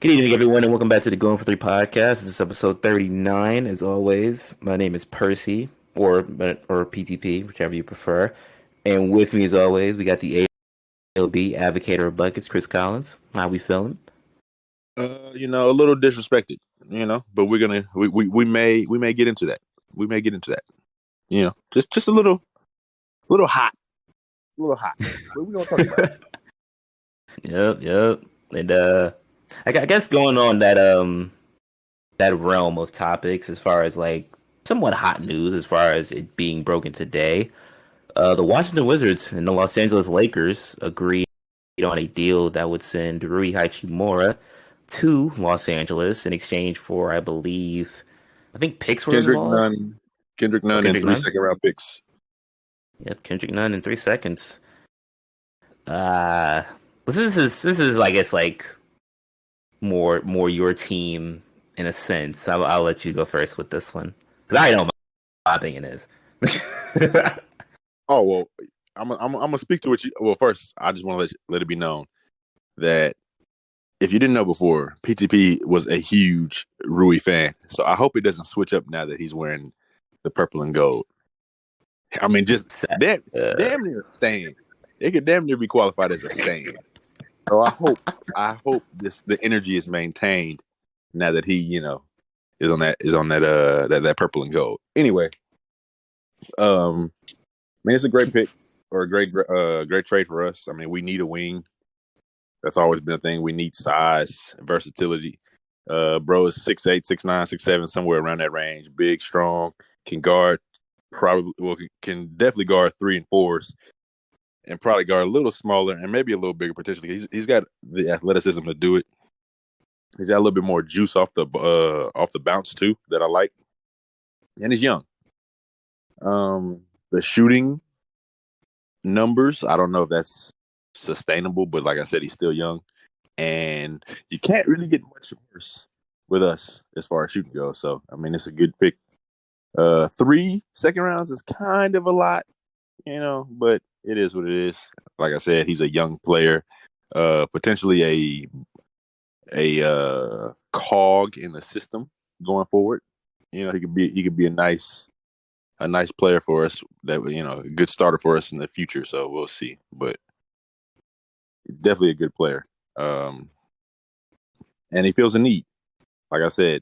Good evening, everyone, and welcome back to the Going for Three podcast. This is episode 39. As always, my name is Percy, or PTP, whichever you prefer. And with me, as always, we got the ALB advocator of buckets, Chris Collins. How we feeling? A little disrespected, but we may get into that. We may get into that. Just a little hot. A little hot. What we gonna talk about? Yep. And I guess going on that realm of topics as far as like somewhat hot news as far as it being broken today. The Washington Wizards and the Los Angeles Lakers agreed on a deal that would send Rui Hachimura to Los Angeles in exchange for, I think picks were involved. Kendrick Nunn and 3 second round picks. Yep, Kendrick Nunn in 3 seconds. This is I guess like more your team in a sense. I'll let you go first with this one because I know what my opinion is. Oh well, I'm gonna speak to what you. Well, first, I just want to let it be known that if you didn't know before, PTP was a huge Rui fan. So I hope it doesn't switch up now that he's wearing the purple and gold. I mean, just damn near a stain. It could damn near be qualified as a stain. So I hope the energy is maintained now that he is on that purple and gold. Anyway, it's a great pick or a great trade for us. I mean, we need a wing. That's always been a thing. We need size, versatility. Bro is 6'8", 6'9", 6'7", somewhere around that range. Big, strong, can guard can definitely guard 3 and 4s. And probably guard a little smaller and maybe a little bigger potentially. He's got the athleticism to do it. He's got a little bit more juice off the bounce too that I like, and he's young. The shooting numbers, I don't know if that's sustainable, but like I said, he's still young, and you can't really get much worse with us as far as shooting goes. So I mean, it's a good pick. 3 second rounds is kind of a lot, but it is what it is. Like I said, he's a young player, potentially a cog in the system going forward. He could be a nice player for us. That a good starter for us in the future. So we'll see, but definitely a good player. And he feels a need. Like I said,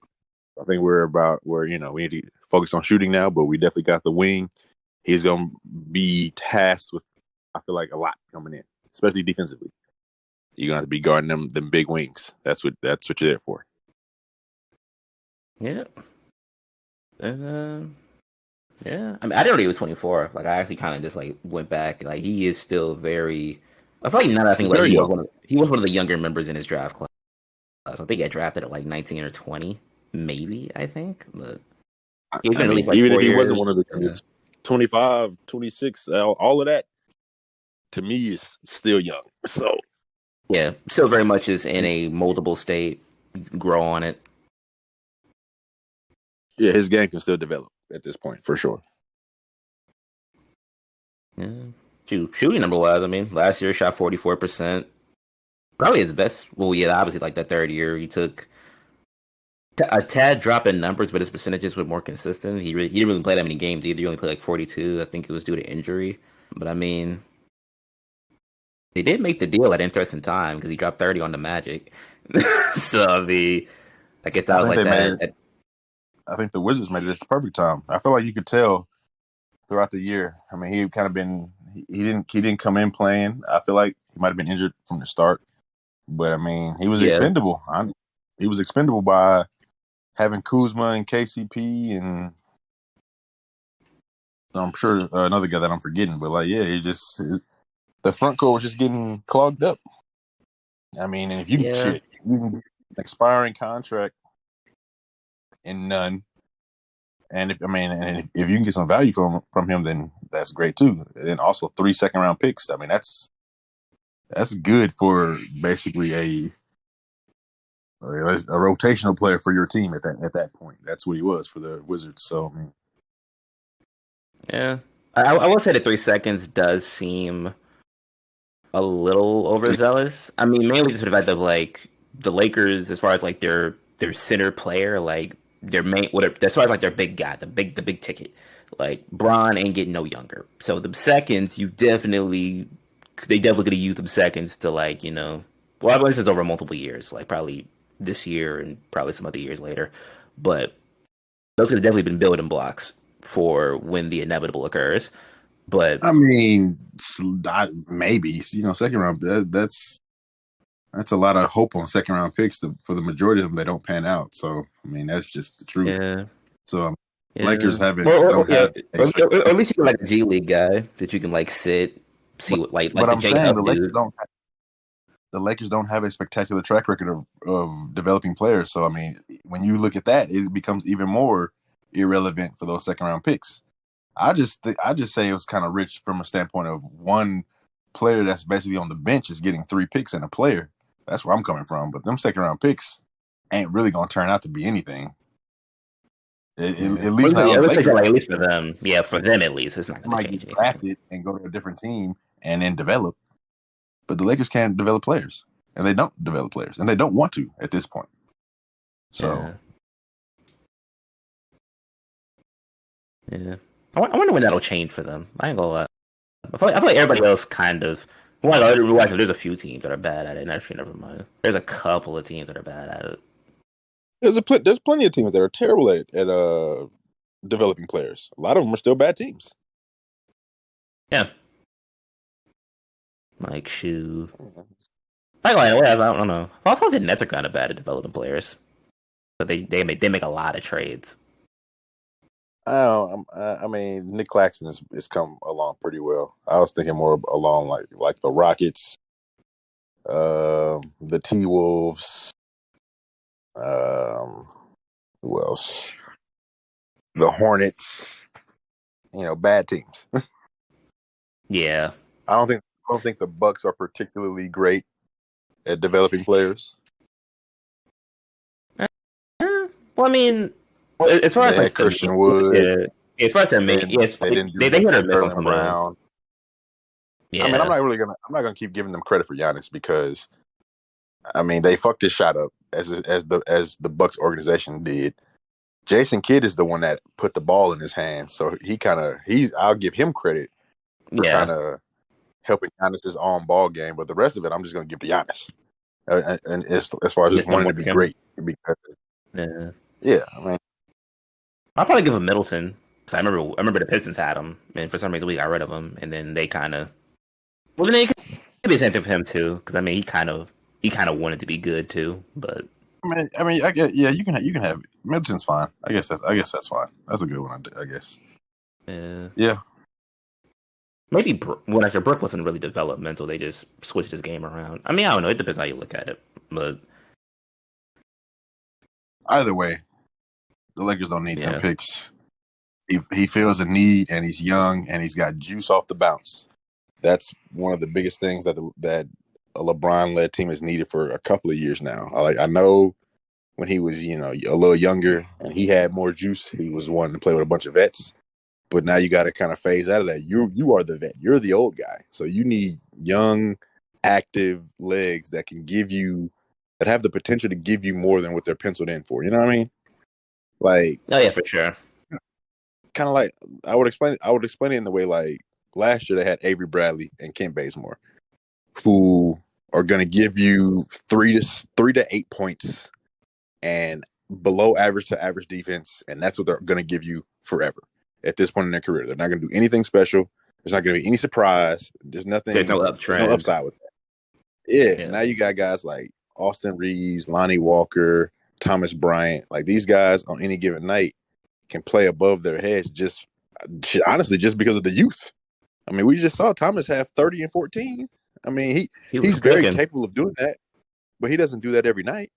I think we're about where we need to focus on shooting now, but we definitely got the wing. He's going to be tasked with, I feel like, a lot coming in, especially defensively. You're going to have to be guarding them big wings. That's what you're there for. Yeah. Yeah. I mean, I didn't know he was 24. Like, I actually kind of just like went back. Like, he is still very. I feel like now that I think like he was one of the younger members in his draft class. I think he got drafted at like 19 or 20, maybe. I think, but he's been really even if he wasn't one of the 25, 26, all of that to me is still young. So yeah, still very much is in a moldable state. Grow on it. Yeah, his game can still develop at this point for sure. Yeah, shooting number wise, I mean, last year shot 44%. Probably his best. Well, yeah, obviously like that third year he took a tad drop in numbers, but his percentages were more consistent. He didn't really play that many games either. He only played like 42. I think it was due to injury. But I mean, they did make the deal at interesting time because he dropped 30 on the Magic. So I guess that was like that. I think the Wizards made it at the perfect time. I feel like you could tell throughout the year. I mean, he kind of been he didn't come in playing. I feel like he might have been injured from the start, but I mean, he was expendable. He was expendable by having Kuzma and KCP, and I'm sure another guy that I'm forgetting. But like, yeah, the front court was just getting clogged up. I mean, and if you can get an expiring contract and none, and if you can get some value from him, then that's great too. And then also 3 second round picks. I mean, that's good for basically a rotational player for your team at that point. That's what he was for the Wizards. So I mean, yeah, I will say the 3 seconds does seem a little overzealous. I mean, mainly just for the fact of like the Lakers, as far as like their center player, like their main, whatever, as far as like their big guy, the big ticket, like Bron ain't getting no younger. So the seconds, they definitely could have used them seconds to like well, I believe this is over multiple years, like probably this year and probably some other years later, but those could have definitely been building blocks for when the inevitable occurs. But I mean, maybe second round. That's a lot of hope on second round picks. For the majority of them, they don't pan out. So I mean, that's just the truth. yeah, So yeah. Lakers don't Yeah, have. or at least you're like a G League guy that you can like see what like But the I'm J saying Hub dude. the Lakers don't have a spectacular track record of developing players. So I mean, when you look at that, it becomes even more irrelevant for those second round picks. I just say it was kind of rich from a standpoint of one player that's basically on the bench is getting 3 picks and a player. That's where I'm coming from. But them second round picks ain't really gonna turn out to be anything. At least not on the Lakers. Like, at least for them, yeah, for them at least, it's not going to Might change get anything. drafted and go to a different team and then develop. But the Lakers can't develop players, and they don't develop players, and they don't want to at this point. So, yeah. I wonder when that'll change for them. I ain't gonna lie. I feel like everybody else kind of. Well, actually, there's a few teams that are bad at it. And actually, never mind. There's a couple of teams that are bad at it. There's plenty of teams that are terrible at developing players. A lot of them are still bad teams. Yeah. Like shoe. I don't know. I thought the Nets are kind of bad at developing players, but they make a lot of trades. I mean, Nick Claxton has come along pretty well. I was thinking more along like the Rockets, the T-Wolves, who else? The Hornets. Bad teams. Yeah. I don't think the Bucks are particularly great at developing players. Well, I mean, as far as like Christian Wood, as far as their main, yes, they hit or miss on some Brown. Yeah, I mean, I'm not gonna keep giving them credit for Giannis because, I mean, they fucked his shot up as the Bucks organization did. Jason Kidd is the one that put the ball in his hands, so I'll give him credit for kind of helping Giannis's on ball game, but the rest of it, I'm just gonna give to Giannis. And as far as just wanting to be great, because I mean, I'll probably give him Middleton. Cause I remember the Pistons had him, and for some reason we got rid of him, and then they kind of. Well, then it could be the same thing for him too, because I mean he kind of wanted to be good too, but. I guess you can have Middleton's fine. I guess that's fine. That's a good one. I guess. Yeah. Maybe after Brook wasn't really developmental, they just switched his game around. I mean, I don't know. It depends how you look at it, but either way, the Lakers don't need them picks. He feels a need, and he's young, and he's got juice off the bounce. That's one of the biggest things that a LeBron-led team has needed for a couple of years now. I know when he was, a little younger and he had more juice, he was wanting to play with a bunch of vets. But now you got to kind of phase out of that. You are the vet. You're the old guy. So you need young, active legs that have the potential to give you more than what they're penciled in for. You know what I mean? Like, oh yeah, for sure. Kind of like I would explain it in the way like last year they had Avery Bradley and Kent Bazemore, who are going to give you 3 to 8 points and below average to average defense, and that's what they're going to give you forever at this point in their career. They're not going to do anything special. There's not going to be any surprise. There's nothing. There's no uptrend. There's no upside with that. Yeah. Now you got guys like Austin Reeves, Lonnie Walker, Thomas Bryant. Like these guys on any given night can play above their heads honestly just because of the youth. I mean, we just saw Thomas have 30 and 14. I mean, he's very capable of doing that, but he doesn't do that every night.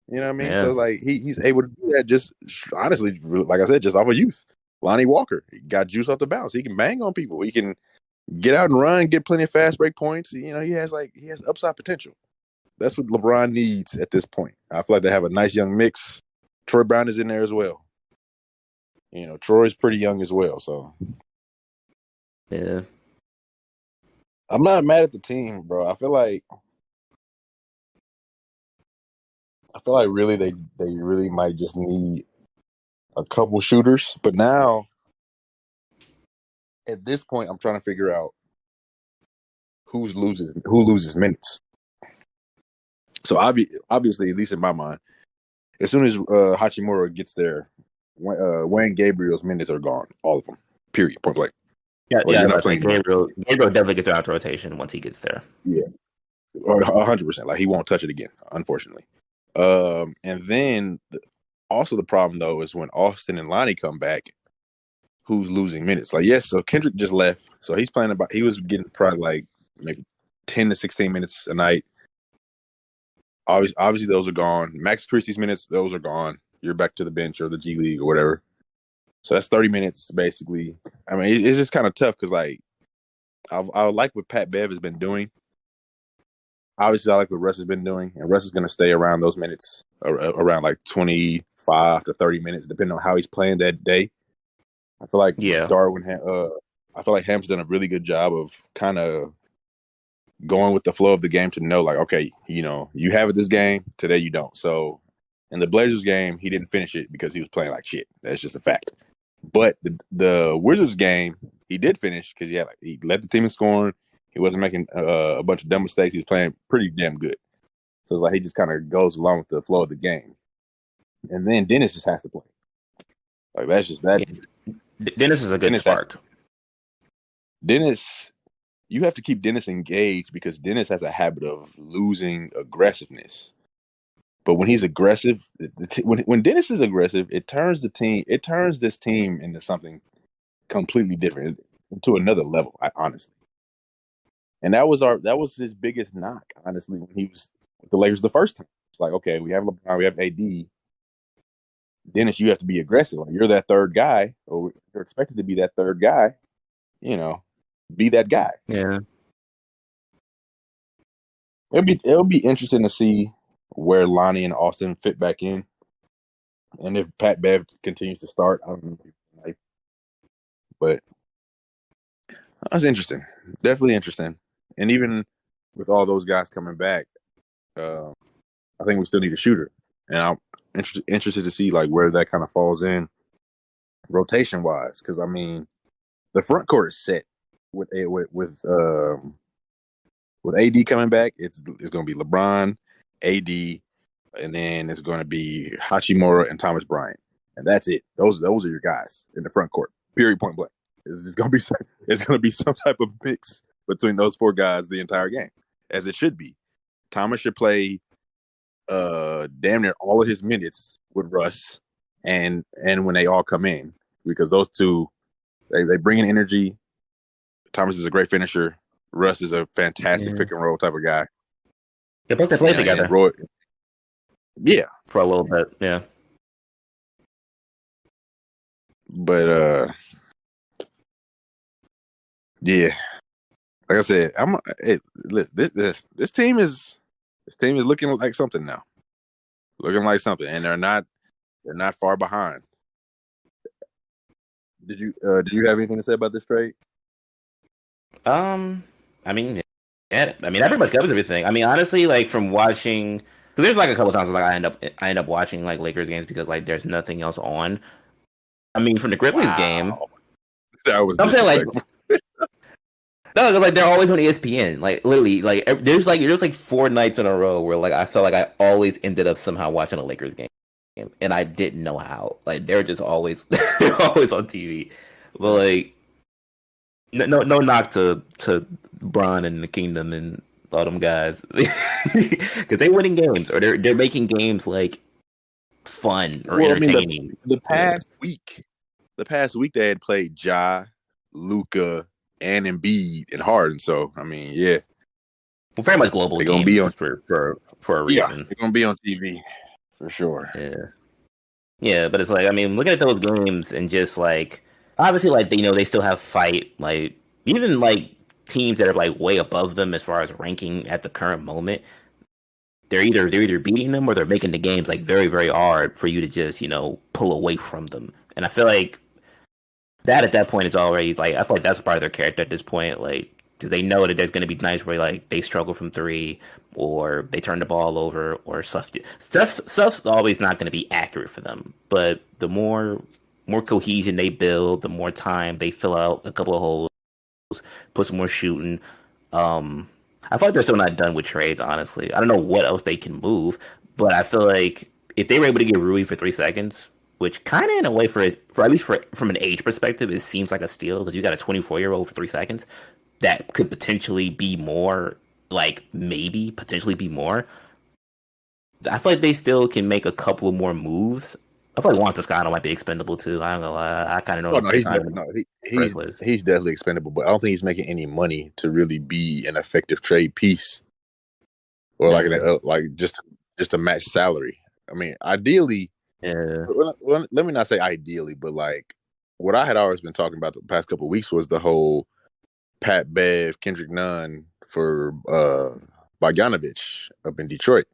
You know what I mean? Yeah. So like he's able to do that just honestly, like I said, just off of youth. Lonnie Walker, he got juice off the bounce. He can bang on people. He can get out and run, get plenty of fast break points. He has upside potential. That's what LeBron needs at this point. I feel like they have a nice young mix. Troy Brown is in there as well. Troy's pretty young as well. So yeah, I'm not mad at the team, bro. I feel like I feel like really they really might just need a couple shooters. But now at this point, I'm trying to figure out who loses minutes. So obviously, at least in my mind, as soon as Hachimura gets there, Wayne Gabriel's minutes are gone, all of them. Period. Point blank. Yeah, you're not playing Gabriel definitely gets out of rotation once he gets there. Yeah, 100%. Like he won't touch it again, unfortunately. And then also the problem though is when Austin and Lonnie come back, who's losing minutes? Like yes, so Kendrick just left, so he was getting probably like maybe 10 to 16 minutes a night. Obviously those are gone. Max Christie's minutes, those are gone. You're back to the bench or the G League or whatever. So that's 30 minutes basically. I mean, it's just kind of tough because like I like what Pat Bev has been doing. Obviously, I like what Russ has been doing, and Russ is going to stay around those minutes, around like 25 to 30 minutes, depending on how he's playing that day. I feel like Darwin, I feel like Ham's done a really good job of kind of going with the flow of the game to know, like, okay, you know, you have it this game, today you don't. So in the Blazers game, he didn't finish it because he was playing like shit. That's just a fact. But the Wizards game, he did finish because he led the team in scoring. He wasn't making a bunch of dumb mistakes. He was playing pretty damn good. So it's like he just kind of goes along with the flow of the game. And then Dennis just has to play. Like that's just that. Dennis is a good spark. Dennis, you have to keep Dennis engaged because Dennis has a habit of losing aggressiveness. But when he's aggressive, when Dennis is aggressive, it turns this team into something completely different, to another level. Honestly. And that was his biggest knock, honestly, when he was with the Lakers the first time. It's like, okay, we have LeBron, we have AD. Dennis, you have to be aggressive. Like you're that third guy, or you're expected to be that third guy. You know, be that guy. Yeah. It'll be interesting to see where Lonnie and Austin fit back in, and if Pat Bev continues to start. I don't know, but that's interesting. Definitely interesting. And even with all those guys coming back, I think we still need a shooter. And I'm interested to see like where that kind of falls in rotation wise. Because I mean, the front court is set with AD coming back. It's going to be LeBron, AD, and then it's going to be Hachimura and Thomas Bryant, and that's it. Those are your guys in the front court. Period. Point blank. It's going to be some type of mix between those four guys the entire game, as it should be. Thomas should play damn near all of his minutes with Russ and when they all come in, because those two they bring in energy. Thomas is a great finisher. Russ is a fantastic pick and roll type of guy. Yeah, plus they played together. For a little bit, yeah. But yeah, like I said, this team is looking like something now. Looking like something, and they're not far behind. Did you have anything to say about this trade? I mean, yeah, I mean that pretty much covers everything. I mean, honestly, like from watching, because there's like a couple times where like I end up watching like Lakers games because like there's nothing else on. I mean, from the Grizzlies game, that was. I'm saying like. No, because like they're always on ESPN. Like literally, like there's like 4 nights in a row where like I felt like I always ended up somehow watching a Lakers game, and I didn't know how. Like they're just always they're always on TV. But like no knock to Bron and the Kingdom and all them guys because they're winning games or they're making games like fun or entertaining. I mean, the past week they had played Ja, Luka, and Embiid and Harden. So I mean, yeah, well, very much global. They're gonna be on for a reason. Yeah, they're gonna be on TV for sure. Yeah, but it's like I mean, looking at those games and just like obviously like they still have fight. Like even like teams that are like way above them as far as ranking at the current moment, they're either beating them or they're making the games like very very hard for you to just pull away from them. And I feel like that at that point is already like I feel like that's a part of their character at this point. Like because they know that there's going to be nights where like they struggle from three or they turn the ball over or stuff's always not going to be accurate for them. But the more cohesion they build, the more time they fill out a couple of holes, put some more shooting. I feel like they're still not done with trades. Honestly, I don't know what else they can move, but I feel like if they were able to get Rui for 3 seconds, which kind of in a way for at least from an age perspective, it seems like a steal because you got a 24-year-old for 3 seconds that could potentially be more, like maybe potentially be more. I feel like they still can make a couple of more moves. I feel like Juan Toscano might be expendable too. I don't know. I kind of know. Oh no, he's definitely expendable, but I don't think he's making any money to really be an effective trade piece or like just a match salary. I mean, ideally, yeah. Well, let me not say ideally, but like what I had always been talking about the past couple of weeks was the whole Pat Bev, Kendrick Nunn for Bogdanovich up in Detroit.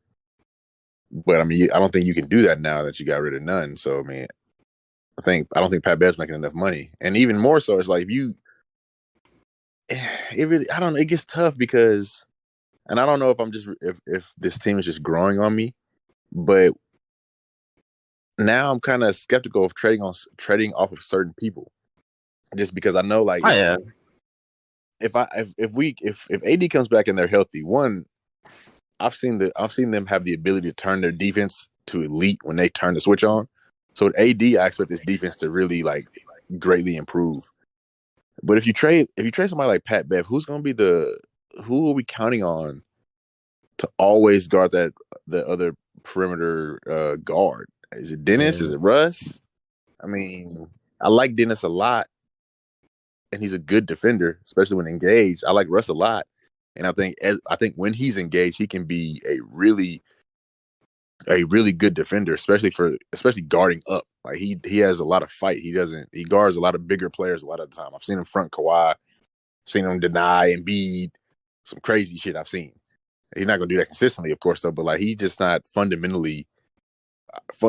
But I mean, I don't think you can do that now that you got rid of Nunn. So I mean, I don't think Pat Bev's making enough money, and even more so, it's like I don't know, it gets tough because, and I don't know if I'm just if this team is just growing on me, but now I'm kind of skeptical of trading off of certain people, just because I know like if AD comes back and they're healthy, one, I've seen them have the ability to turn their defense to elite when they turn the switch on. So with AD, I expect this defense to really like greatly improve. But if you trade somebody like Pat Bev, who are we counting on to always guard the other perimeter guard? Is it Dennis? Is it Russ? I mean, I like Dennis a lot, and he's a good defender, especially when engaged. I like Russ a lot, and I think when he's engaged, he can be a really good defender, especially guarding up. Like he has a lot of fight. He guards a lot of bigger players a lot of the time. I've seen him front Kawhi, seen him deny Embiid, some crazy shit I've seen. He's not gonna do that consistently, of course, though. But like he's just not fundamentally. I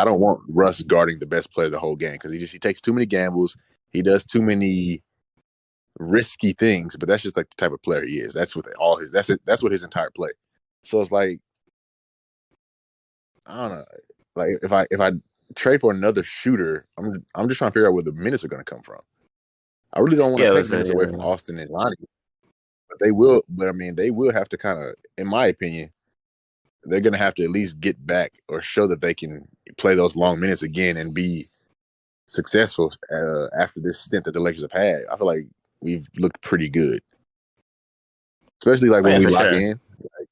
don't want Russ guarding the best player of the whole game because he takes too many gambles. He does too many risky things, but that's just like the type of player he is. That's what that's what his entire play. So it's like, I don't know. Like if I trade for another shooter, I'm just trying to figure out where the minutes are going to come from. I really don't want to take minutes away from Austin and Lonnie, but they will. But I mean, they will have to kind of, in my opinion, they're going to have to at least get back or show that they can play those long minutes again and be successful after this stint that the Lakers have had. I feel like we've looked pretty good, especially like when we lock in, like,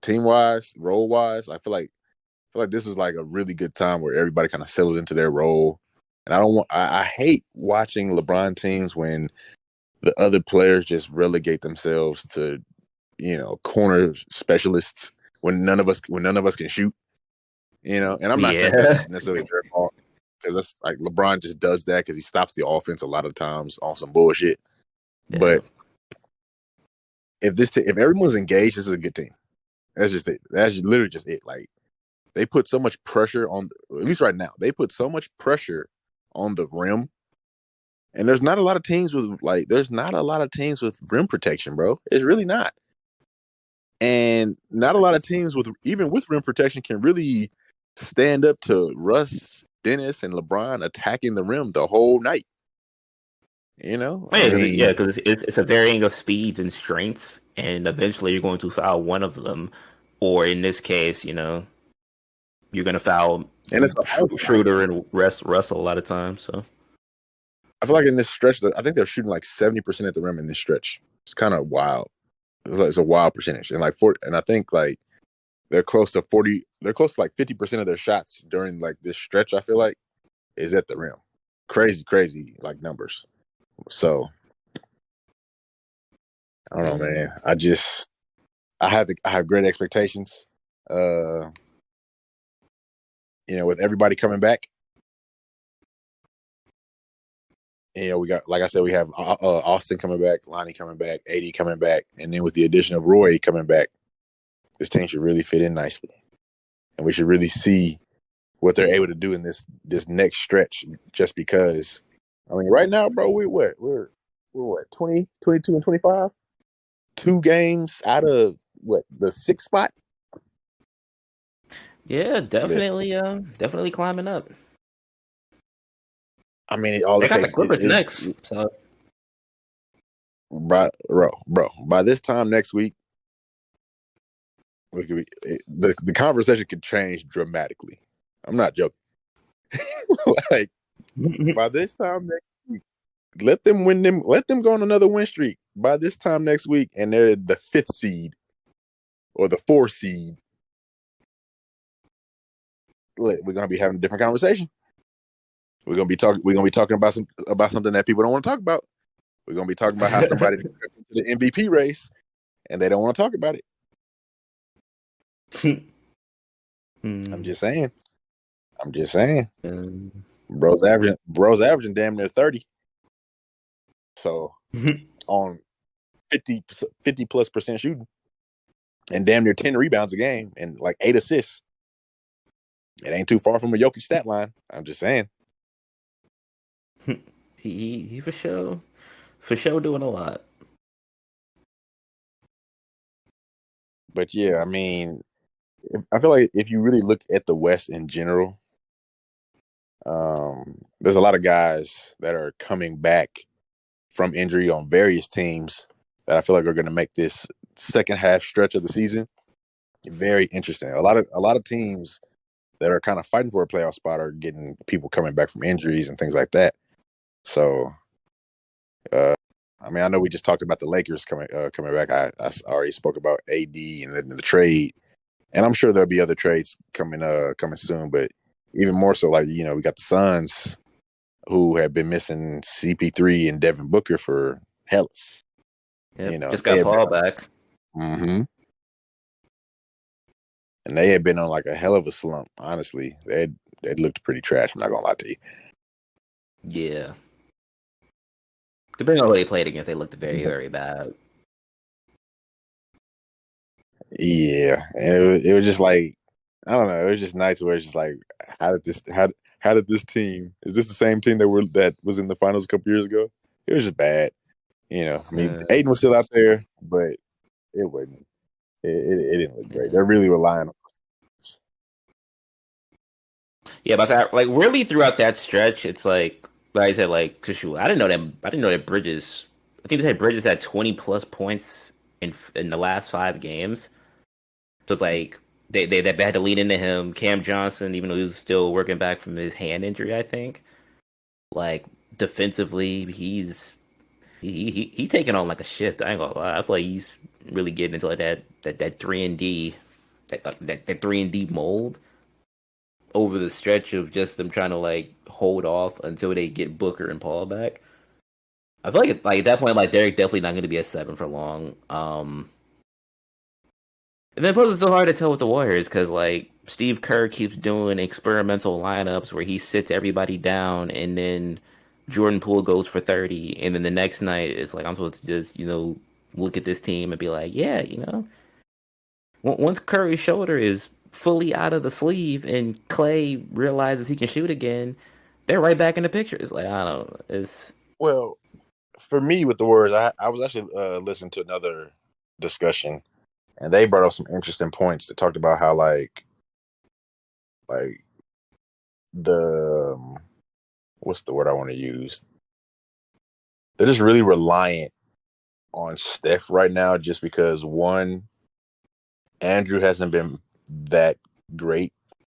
team wise, role wise. I feel like this is like a really good time where everybody kind of settled into their role. And I hate watching LeBron teams when the other players just relegate themselves to, corner specialists when none of us can shoot, and I'm not saying that's necessarily their fault, because that's like LeBron just does that because he stops the offense a lot of times on some bullshit. Yeah. But if everyone's engaged, this is a good team. That's just it. That's literally just it. Like, they put so much pressure on, at least right now, they put so much pressure on the rim. And there's not a lot of teams with rim protection, bro. It's really not. And not a lot of teams even with rim protection can really stand up to Russ, Dennis, and LeBron attacking the rim the whole night. Because it's a varying of speeds and strengths, and eventually you're going to foul one of them, or in this case, you're going to foul Schroeder and Russell a lot of times. So I feel like in this stretch, I think they're shooting like 70% at the rim in this stretch. It's kind of wild. It's a wild percentage, and I think like they're close to 40. They're close to like 50% of their shots during like this stretch. I feel like is at the rim. Crazy like numbers. So I don't know, man. I have great expectations. With everybody coming back. We got, like I said, we have Austin coming back, Lonnie coming back, AD coming back, and then with the addition of Roy coming back, this team should really fit in nicely, and we should really see what they're able to do in this next stretch. Just because, I mean, right now, bro, we're we're what, 20, 22, and 25? 2 games out of what, the 6th spot? Yeah, Listen, definitely climbing up. I mean, all They it got the takes Clippers is next, so bro. By this time next week, we could be, the conversation could change dramatically. I'm not joking. Like by this time next week, let them win them. Let them go on another win streak. By this time next week, and they're the 5th seed or the 4th seed. We're gonna be having a different conversation. We're gonna be talking about something that people don't want to talk about. We're gonna be talking about how somebody into the MVP race, and they don't want to talk about it. I'm just saying. Bro's averaging damn near 30. So on 50 plus percent shooting, and damn near 10 rebounds a game, and like 8 assists. It ain't too far from a Jokic stat line. I'm just saying. he for sure doing a lot. But yeah, I mean, I feel like if you really look at the West in general, there's a lot of guys that are coming back from injury on various teams that I feel like are going to make this second half stretch of the season very interesting. A lot of teams that are kind of fighting for a playoff spot are getting people coming back from injuries and things like that. So, I mean, I know we just talked about the Lakers coming back. I already spoke about AD and the trade, and I'm sure there'll be other trades coming soon. But even more so, like, you know, we got the Suns who have been missing CP3 and Devin Booker for hellas. Yep, You know, just got Paul back. Mm-hmm. And they had been on like a hell of a slump. Honestly, they looked pretty trash. I'm not gonna lie to you. Yeah. Depending on who they played against, they looked very, very bad. Yeah, and it was just like, I don't know. It was just nice where it's just like, how did this team? Is this the same team that was in the finals a couple years ago? It was just bad. You know, I mean, Aiden was still out there, but it wasn't. It didn't look great. They're really relying on. Yeah, but like really throughout that stretch, it's like I said, like, cause shoot, I didn't know that Bridges. I think they said Bridges had 20 plus points in the last 5 games. So it's like they had to lean into him. Cam Johnson, even though he was still working back from his hand injury, I think. Like defensively, he's taking on like a shift. I ain't gonna lie. I feel like he's really getting into like that 3-and-D, that 3-and-D mold over the stretch of just them trying to like hold off until they get Booker and Paul back. I feel like at that point, like Derek definitely not going to be a 7 for long. And then plus it's so hard to tell with the Warriors because like Steve Kerr keeps doing experimental lineups where he sits everybody down and then Jordan Poole goes for 30, and then the next night it's like I'm supposed to just look at this team and be like, yeah, once Curry's shoulder is fully out of the sleeve and Clay realizes he can shoot again, they're right back in the picture. It's like I don't know. It's Well, for me with the Warriors, I was actually listening to another discussion, and they brought up some interesting points that talked about how like the what's the word I want to use? They're just really reliant on Steph right now, just because one, Andrew hasn't been that great,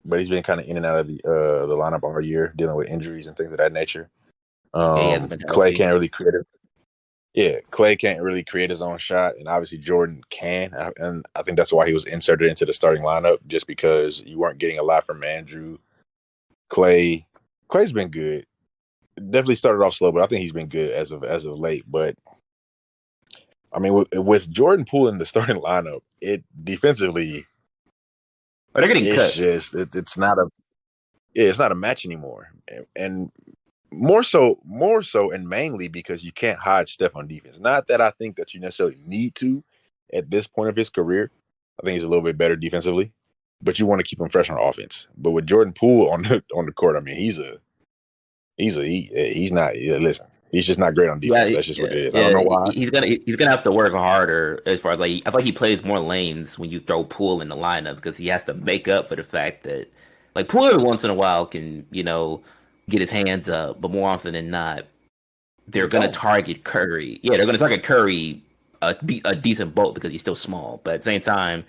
but he's been kind of in and out of the lineup all year, dealing with injuries and things of that nature. he hasn't been Clay healthy. can't really create it. Yeah, Clay can't really create his own shot, and obviously Jordan can, and I think that's why he was inserted into the starting lineup, just because you weren't getting a lot from Andrew. Clay's been good. Definitely started off slow, but I think he's been good as of late. But I mean, with Jordan Poole in the starting lineup, it defensively, they're getting it's cut. just it's not a match anymore, and more so, and mainly because you can't hide Steph on defense. Not that I think that you necessarily need to at this point of his career. I think he's a little bit better defensively, but you want to keep him fresh on offense. But with Jordan Poole on the court, I mean, he's not. Listen, He's just not great on defense. That's just what it is. I don't know why. He's gonna have to work harder as far as like I feel like he plays more lanes when you throw Poole in the lineup because he has to make up for the fact that like Poole every once in a while can get his hands up, but more often than not they're gonna target Curry. Yeah, they're gonna target Curry a decent bolt because he's still small, but at the same time,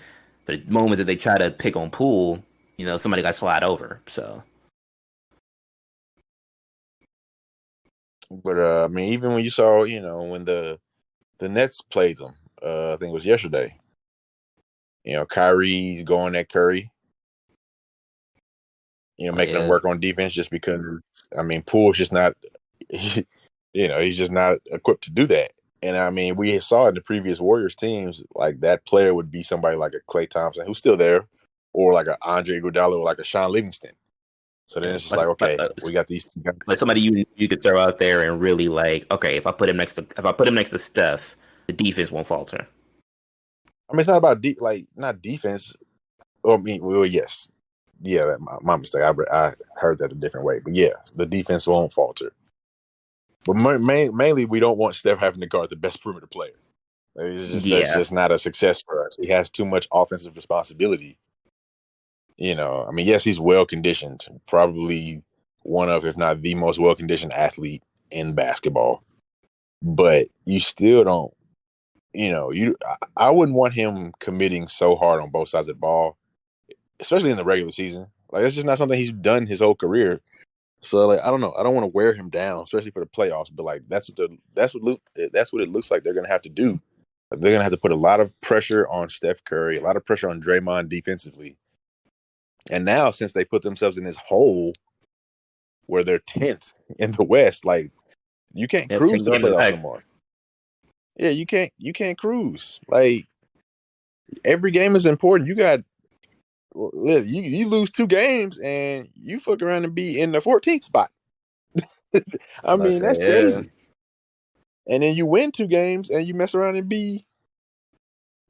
for the moment that they try to pick on Poole, somebody got slide over. So. But I mean, even when you saw, when the Nets played them, I think it was yesterday. Kyrie's going at Curry. Making him work on defense just because. I mean, Poole's just not. He's just not equipped to do that. And I mean, we saw in the previous Warriors teams like that player would be somebody like a Klay Thompson who's still there, or like a Andre Iguodala or like a Sean Livingston. So then it's just like, okay, we got these two guys. Like somebody you could throw out there and really like, okay, if I put him next to Steph, the defense won't falter. I mean, it's not about not defense. I mean, well, yes, yeah, that my mistake. I heard that a different way, but yeah, the defense won't falter. But mainly, we don't want Steph having to guard the best perimeter player. That's just not a success for us. He has too much offensive responsibility. I mean, yes, he's well conditioned, probably one of, if not the most well conditioned athlete in basketball. But you still don't, I wouldn't want him committing so hard on both sides of the ball, especially in the regular season. Like, that's just not something he's done his whole career. So, like, I don't know. I don't want to wear him down, especially for the playoffs. But like, that's what it looks like they're going to have to do. Like, they're going to have to put a lot of pressure on Steph Curry, a lot of pressure on Draymond defensively. And now, since they put themselves in this hole where they're 10th in the West, like, you can't cruise to the playoffs no more. Yeah, you can't cruise. Like, every game is important. You lose 2 games and you fuck around and be in the 14th spot. I mean, that's crazy. And then you win 2 games and you mess around and be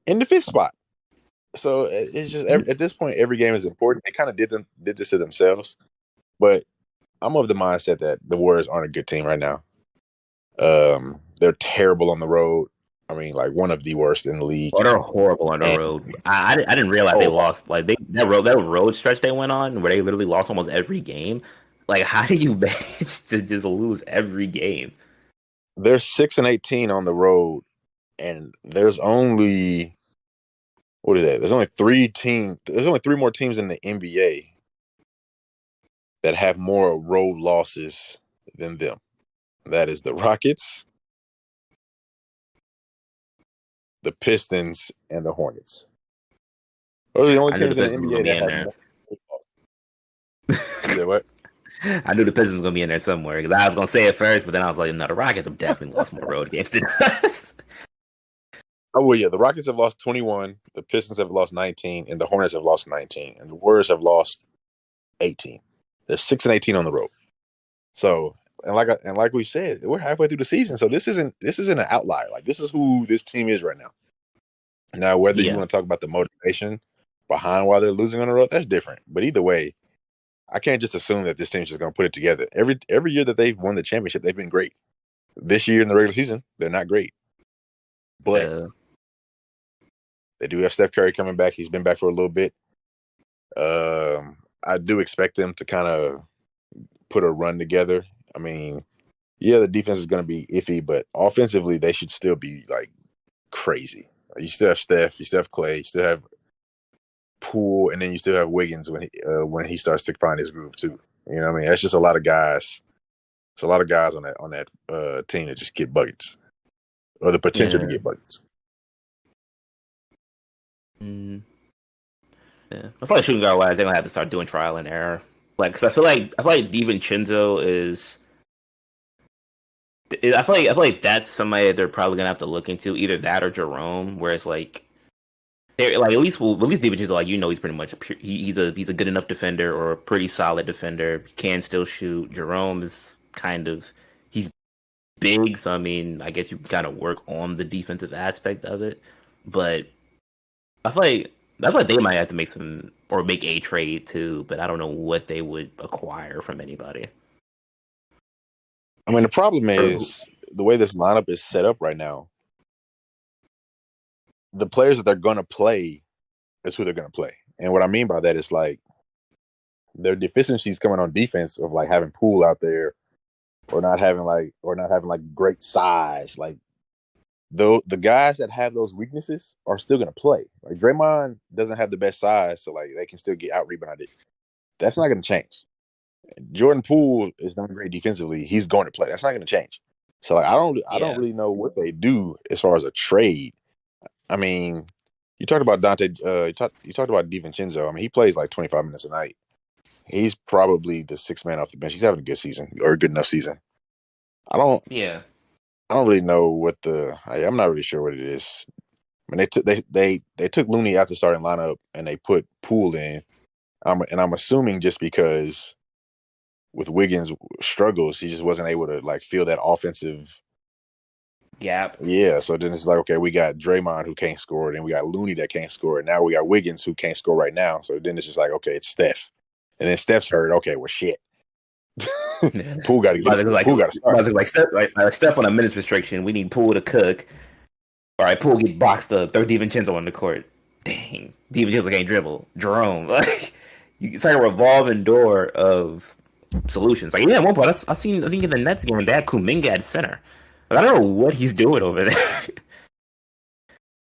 in the 5th spot. So it's just at this point, every game is important. They kind of did this to themselves, but I'm of the mindset that the Warriors aren't a good team right now. They're terrible on the road. I mean, like one of the worst in the league. Oh, they're horrible on the road. I didn't realize they lost. Like that road stretch they went on where they literally lost almost every game. Like, how do you manage to just lose every game? They're 6-18 on the road, and there's only. What is that? There's only 3 more teams in the NBA that have more road losses than them. That is the Rockets, the Pistons, and the Hornets. Those are the only teams in the NBA that have more. You said what? I knew the Pistons was going to be in there somewhere because I was going to say it first, but then I was like, no, the Rockets have definitely lost more road games than us. Oh, well, yeah, the Rockets have lost 21, the Pistons have lost 19, and the Hornets have lost 19, and the Warriors have lost 18. They're 6-18 on the road. So, and like we said, we're halfway through the season, so this isn't an outlier. Like, this is who this team is right now. Now, whether you want to talk about the motivation behind why they're losing on the road, that's different. But either way, I can't just assume that this team's just going to put it together. Every year that they've won the championship, they've been great. This year in the regular season, they're not great. But they do have Steph Curry coming back. He's been back for a little bit. I do expect them to kind of put a run together. I mean, yeah, the defense is going to be iffy, but offensively, they should still be like crazy. You still have Steph, you still have Klay, you still have Poole, and then you still have Wiggins when he starts to find his groove too. You know what I mean? That's just a lot of guys. It's a lot of guys on that team that just get buckets or the potential to get buckets. Yeah, I feel like shooting guard wise, they're gonna have to start doing trial and error. Like, cause I feel like DiVincenzo is. I feel like that's somebody that they're probably gonna have to look into, either that or Jerome. Where it's like, they're like at least DiVincenzo, like he's pretty much he's a good enough defender or a pretty solid defender. Can still shoot. Jerome is he's big, so I mean, I guess you can kind of work on the defensive aspect of it, but I feel like they might have to make a trade too, but I don't know what they would acquire from anybody. I mean, the problem is the way this lineup is set up right now. The players that they're going to play is who they're going to play. And what I mean by that is like their deficiencies coming on defense of like having Poole out there or not having like great size. Like though the guys that have those weaknesses are still going to play. Like Draymond doesn't have the best size, so like they can still get out rebounded. That's not going to change. Jordan Poole is not great defensively. He's going to play. That's not going to change. So like, I don't really know what they do as far as a trade. I mean, you talked about Dante. You talked about DiVincenzo. I mean, he plays like 25 minutes a night. He's probably the sixth man off the bench. He's having a good season or a good enough season. I don't really know what I'm not really sure what it is. I mean, they took Looney out the starting lineup and they put Poole in. I'm assuming just because with Wiggins' struggles, he just wasn't able to like fill that offensive gap. Yeah, so then it's like, okay, we got Draymond who can't score, and we got Looney that can't score, and now we got Wiggins who can't score right now. So then it's just like, okay, it's Steph, and then Steph's hurt. Okay, well, shit. Poole got to get. Poole got to start. Like Steph on a minutes restriction. We need Poole to cook. All right, Poole get boxed up. Throw DiVincenzo on the court. Dang, DiVincenzo can't dribble. Jerome, like it's like a revolving door of solutions. Like at one point, I think in the Nets game, they had Kuminga at center. Like, I don't know what he's doing over there.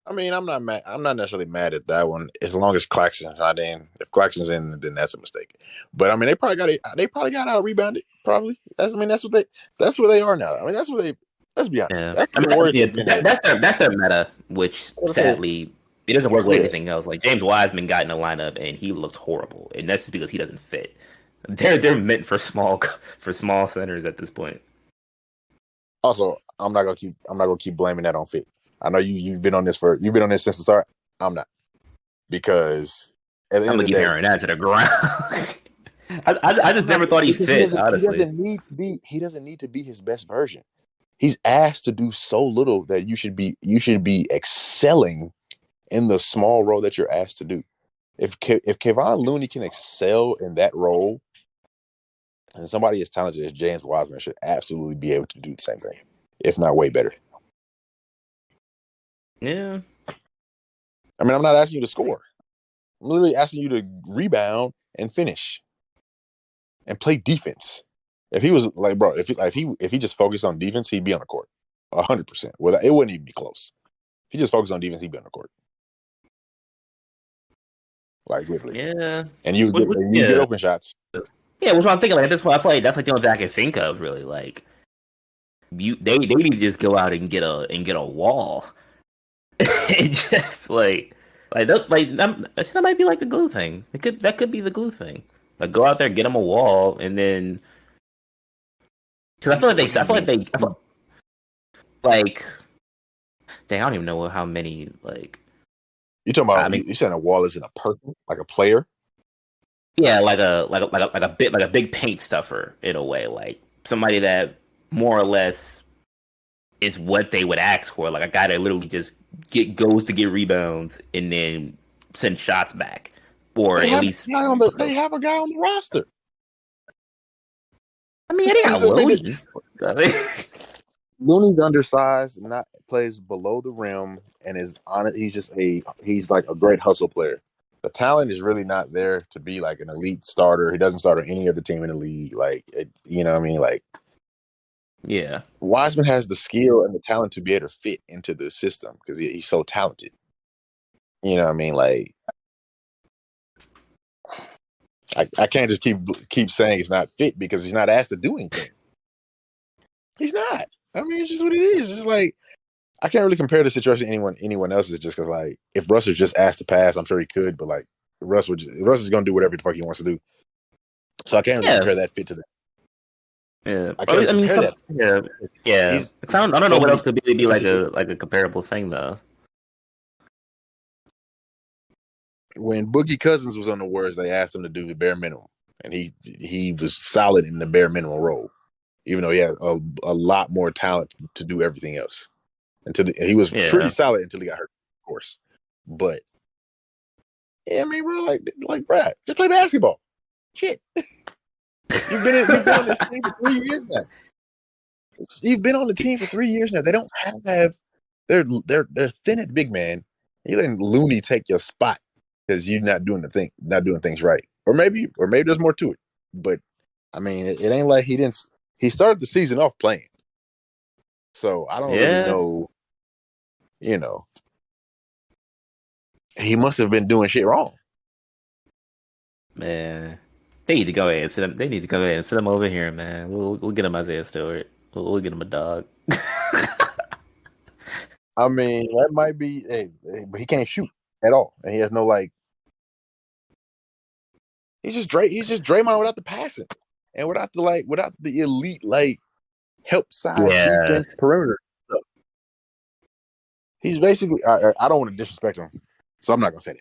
I mean, I'm not mad. I'm not necessarily mad at that one as long as Claxton's not in. If Claxton's in, then that's a mistake. But I mean, they probably got out rebounded. Probably. That's where they are now. I mean, that's where they. Let's be honest. Yeah. That's their meta, which sadly it doesn't work with anything else. Like James Wiseman got in the lineup and he looked horrible, and that's just because he doesn't fit. They're meant for small centers at this point. Also, I'm not gonna keep blaming that on fit. I know you've been on this since the start. I'm not, because at the end of the day, hammering that to the ground. I just never thought he fit. Honestly, he doesn't need to be his best version. He's asked to do so little that you should be excelling in the small role that you're asked to do. If Kevon Looney can excel in that role, and somebody as talented as James Wiseman should absolutely be able to do the same thing, if not way better. Yeah. I mean, I'm not asking you to score. I'm literally asking you to rebound and finish and play defense. If he was like, bro, if he just focused on defense, he'd be on the court 100%. Well, it wouldn't even be close. If he just focused on defense, he'd be on the court. Like literally. Yeah. And you get open shots. Yeah, which I'm thinking. Like at this point, I feel like that's like the only thing I can think of. Really, like they need to just go out and get a wall, and just that might be like the glue thing. That could be the glue thing. Like go out there, get them a wall, and then because I feel like dang, I don't even know how many like. You talking about? You saying a wall isn't a person, like a player? Yeah, like a big paint stuffer in a way, like somebody that more or less is what they would ask for, like a guy that literally just goes to get rebounds and then send shots back, or they at least they have a guy on the roster. I mean, they got Looney. Looney's undersized, plays below the rim, and is on it. He's like a great hustle player. The talent is really not there to be like an elite starter. He doesn't start on any other team in the league. Like, you know what I mean? Like, yeah. Wiseman has the skill and the talent to be able to fit into the system because he's so talented. You know what I mean? Like, I can't just keep saying he's not fit because he's not asked to do anything. He's not. I mean, it's just what it is. It's just like, I can't really compare the situation to anyone else's just because, like, if Russ was just asked to pass, I'm sure he could, but, like, Russ is going to do whatever the fuck he wants to do. So I can't really compare that fit to that. Yeah. I mean, yeah. I don't know what else could be like a comparable thing, though. When Boogie Cousins was on the Warriors, they asked him to do the bare minimum, and he was solid in the bare minimum role, even though he had a lot more talent to do everything else. He was pretty solid until he got hurt, of course. But yeah, I mean, bro, like Brad, just play basketball. Shit, you've been in this team for 3 years now. You've been on the team for 3 years now. They don't have. They're thin at big man. You letting Looney take your spot because you're not doing things right, or maybe there's more to it. But I mean, it ain't like he didn't. He started the season off playing, so I don't really know. You know, he must have been doing shit wrong. Man, they need to go ahead and sit him. They need to go ahead and sit him over here, man. We'll get him Isaiah Stewart. We'll get him a dog. I mean, that might be, but he can't shoot at all, and he has no like. He's just Draymond without the passing, and without the elite like help side defense perimeter stuff. He's basically. I don't want to disrespect him, so I'm not gonna say that.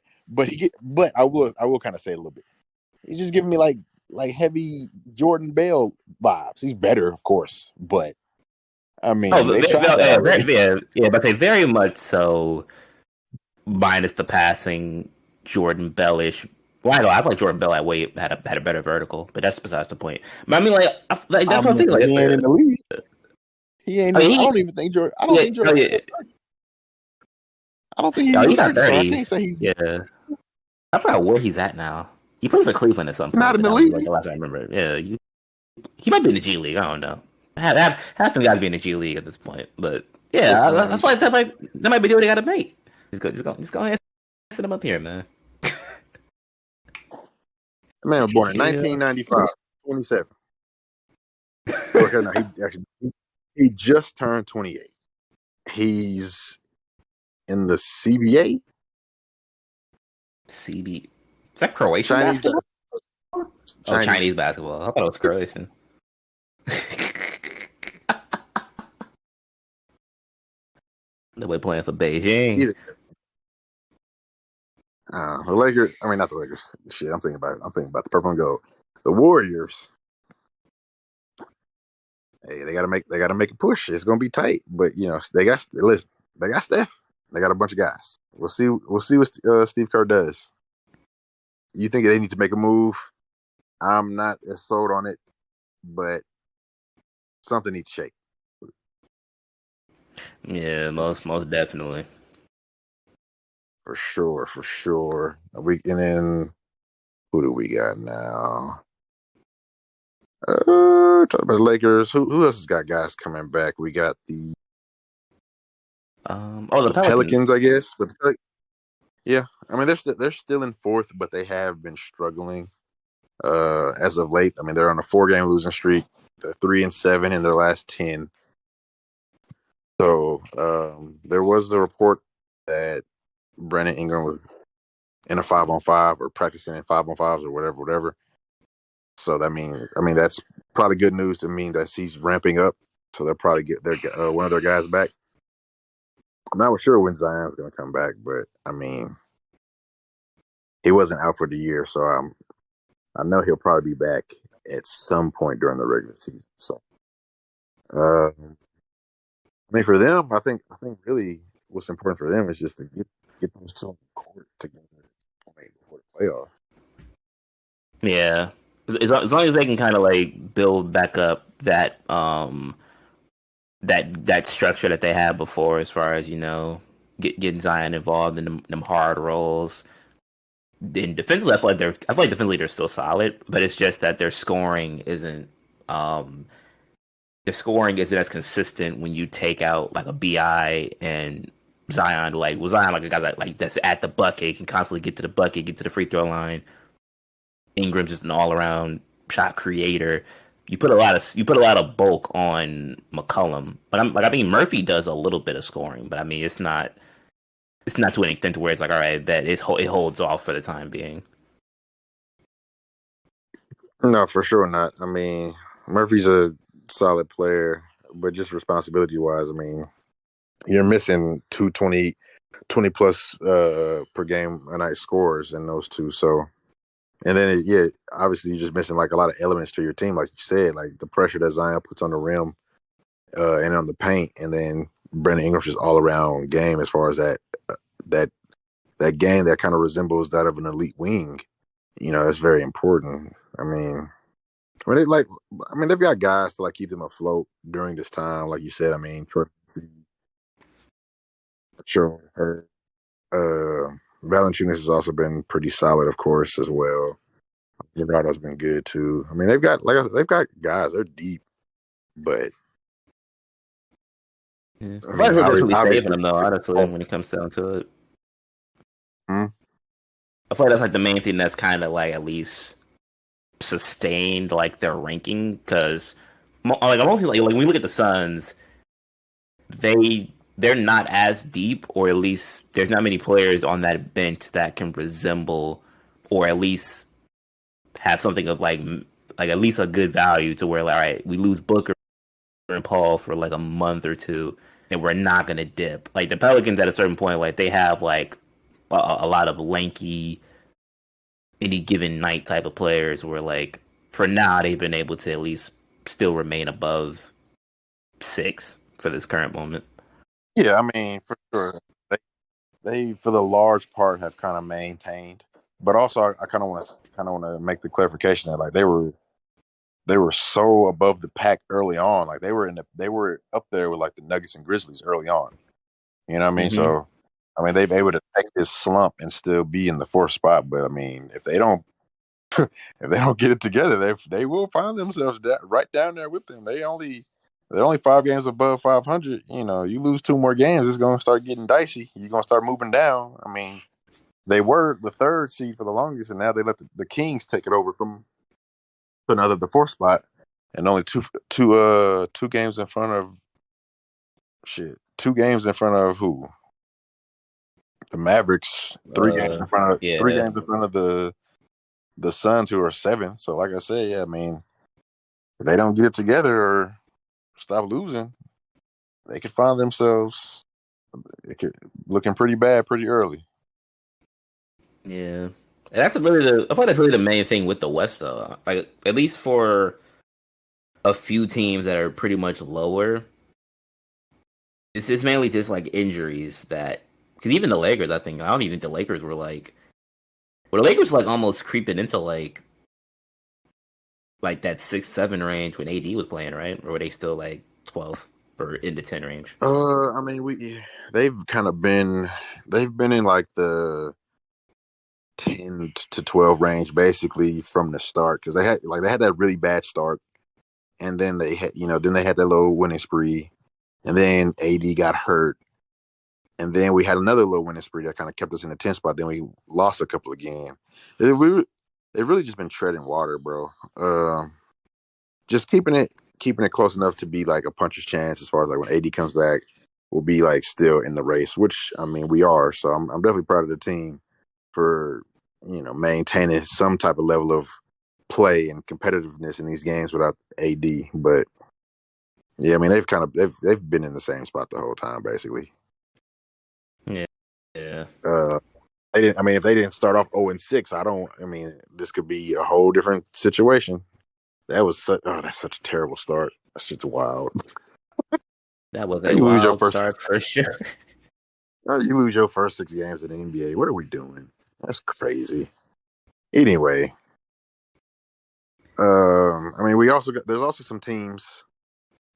But I will kind of say it a little bit. He's just giving me like heavy Jordan Bell vibes. He's better, of course, but I mean, they tried that. But they very much so. Minus the passing, Jordan Bellish. Well, I know I feel like Jordan Bell had a better vertical, but that's besides the point. But I mean, that's what I'm thinking. Like, he ain't in the league. He ain't. I don't even think Jordan. I don't think Jordan. I don't think he's not 30. So I can't say he's. Yeah, I forgot where he's at now. He plays for Cleveland at some point. Not in the league. Like the last I remember. Yeah, he might be in the G League. I don't know. Half them got to be in the G League at this point. But yeah, I feel like that might be the way they got to make. Just go ahead and sit him up here, man. The man was born in 1995, 27. Okay, no, he just turned 28. He's in the CBA. Is that Croatian basketball? Chinese basketball. I thought it was Croatian. Nobody playing for Beijing. The Lakers. I mean, not the Lakers. Shit, I'm thinking about the purple and gold. The Warriors. Hey, they gotta make a push. It's gonna be tight, but they got Steph. They got a bunch of guys. We'll see what Steve Kerr does. You think they need to make a move? I'm not as sold on it, but something needs to shake. Yeah, most definitely. For sure. And then who do we got now? Talk about the Lakers. Who else has got guys coming back? We got the the Pelicans, I guess. But yeah, I mean they're still in fourth, but they have been struggling as of late. I mean they're on a 4-game losing streak. They're 3-7 in their last 10. So there was the report that Brandon Ingram was in a 5-on-5 or practicing in 5-on-5s or whatever. So I mean that's probably good news to mean that he's ramping up. So they'll probably get one of their guys back. I'm not sure when Zion's going to come back, but I mean he wasn't out for the year, so I know he'll probably be back at some point during the regular season. So I mean for them, I think really what's important for them is just to get those two on the court together before the playoff. Yeah, as long as they can kind of like build back up that that structure that they had before, as far as getting Zion involved in them hard roles. Then defensively, I feel like defensively they're still solid, but it's just that their scoring isn't as consistent when you take out like a BI and Zion. Zion like a guy that's at the bucket, can constantly get to the bucket, get to the free throw line. Ingram's just an all around shot creator. You put a lot of bulk on McCollum, but I think Murphy does a little bit of scoring, but I mean it's not to an extent to where it's like, all right, that it holds off for the time being. No, for sure not. I mean, Murphy's a solid player, but just responsibility wise, I mean, you're missing 20 plus per game a night scores in those two. So, and then obviously you're just missing like a lot of elements to your team, like you said, like the pressure that Zion puts on the rim and on the paint, and then Brandon Ingram's just all around game as far as that game that kind of resembles that of an elite wing. That's very important. I mean, I mean, they've got guys to like keep them afloat during this time, like you said. I mean, sure, her Valanciunas has also been pretty solid, of course, as well. Gerardo's been good too. I mean, they've got guys. They're deep, but Yeah. I I feel like mean, we're just really saving obviously, them though. Honestly, when it comes down to it, hmm? I feel like that's like the main thing that's kind of like at least sustained like their ranking because like I'm also like when we look at the Suns, they're not as deep, or at least there's not many players on that bench that can resemble, or at least have something of like at least a good value to where like, all right, we lose Booker and Paul for like a month or two, and we're not gonna dip. Like the Pelicans at a certain point, like they have like a lot of lanky any given night type of players where like for now they've been able to at least still remain above 6 for this current moment. Yeah, I mean, for sure, they for the large part have kind of maintained, but also I kind of want to make the clarification that like they were so above the pack early on, like they were up there with like the Nuggets and Grizzlies early on. You know what I mean? Mm-hmm. So I mean they've been able to take this slump and still be in the fourth spot, but I mean if they don't get it together, they will find themselves right down there with them. They're only 5 games above 500. You know, you lose 2 more games, it's going to start getting dicey. You're going to start moving down. I mean, they were the third seed for the longest, and now they let the Kings take it over from the fourth spot, and only two games in front of 2 games in front of who? The Mavericks. 3 games in front of Yeah. 3 games in front of the Suns, who are seventh. So, like I said, yeah, I mean, if they don't get it together or stop losing, they could find themselves looking pretty bad pretty early. Yeah. And that's really I thought that's really the main thing with the West though. Like at least for a few teams that are pretty much lower, it's mainly just like injuries that because even the Lakers, I don't even think the Lakers were like well the Lakers like almost creeping into like that 6-7 range when AD was playing, right? Or were they still like 12 or into 10 range? I mean, they've been in like the 10 to 12 range basically from the start because they had that really bad start, and then they had that little winning spree, and then AD got hurt, and then we had another little winning spree that kind of kept us in the 10th spot. Then we lost a couple of games. They've really just been treading water, bro. Just keeping it close enough to be like a puncher's chance as far as like when AD comes back, we'll be like still in the race, which I mean we are. So I'm definitely proud of the team for maintaining some type of level of play and competitiveness in these games without AD. But yeah, I mean they've been in the same spot the whole time basically. Yeah. Yeah. They didn't. I mean, if they didn't start off 0-6, I mean, this could be a whole different situation. That's such a terrible start. That's just wild. That was a wild start for sure. You lose your first 6 games in the NBA. What are we doing? That's crazy. Anyway, I mean, there's also some teams.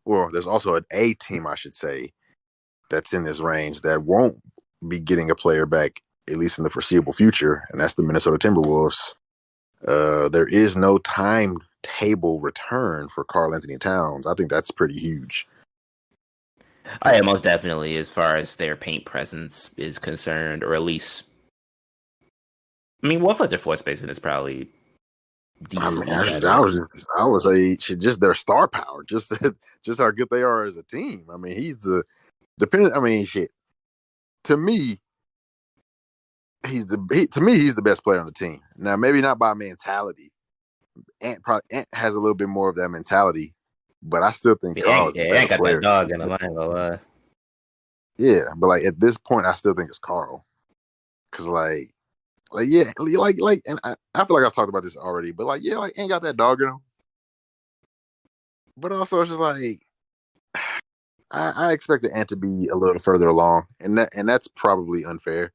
Well, there's also an A team, I should say, that's in this range that won't be getting a player back at least in the foreseeable future, and that's the Minnesota Timberwolves. There is no timetable return for Karl-Anthony Towns. I think that's pretty huge. Yeah, most definitely, as far as their paint presence is concerned, or at least, I mean, what their floor spacing is probably decent. I would say just their star power, just how good they are as a team. I mean, he's dependent. I mean, shit. To me, he's the best player on the team. Now, maybe not by mentality. Ant has a little bit more of that mentality, but I still think Karl is the better got player. That dog in the line. Yeah, but like at this point, I still think it's Karl, because yeah, and I feel like I've talked about this already, but like yeah, like Ant got that dog in him, but also it's just like I expected Ant to be a little further along, and that's probably unfair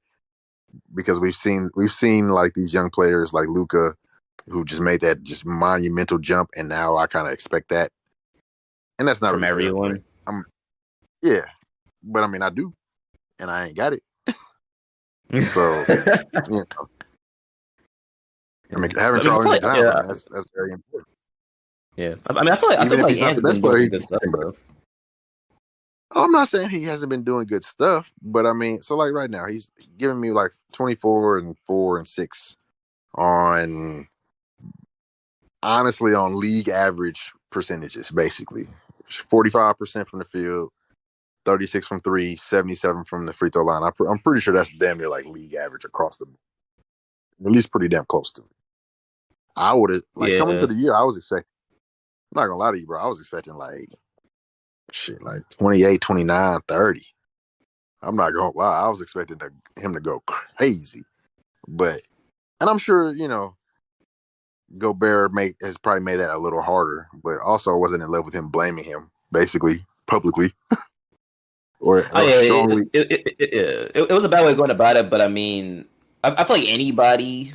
because we've seen like these young players like Luka who just made that just monumental jump, and now I kind of expect that. And that's not from really everyone. Yeah, but I mean, I do, and I ain't got it. So, you know, I mean, having Carl Anthony Towns, I mean, that's very important. Yeah, I mean, I feel like even if he's not the best player, good stuff, bro. I'm not saying he hasn't been doing good stuff, but I mean, so like right now, he's giving me like 24 and 4 and 6 on, honestly, on league average percentages, basically 45% from the field, 36 from 3, 77 from the free throw line. I'm pretty sure that's damn near like league average across the board. At least pretty damn close to it. I would have, like, coming to the year, I was expecting, I'm not gonna lie to you, bro, I was expecting like 28, 29, 30. I'm not gonna lie, I was expecting him to go crazy. But, and I'm sure, you know, Gobert has probably made that a little harder, but also I wasn't in love with him blaming him, basically, publicly. Strongly. It was a bad way of going about it, but I mean, I feel like anybody,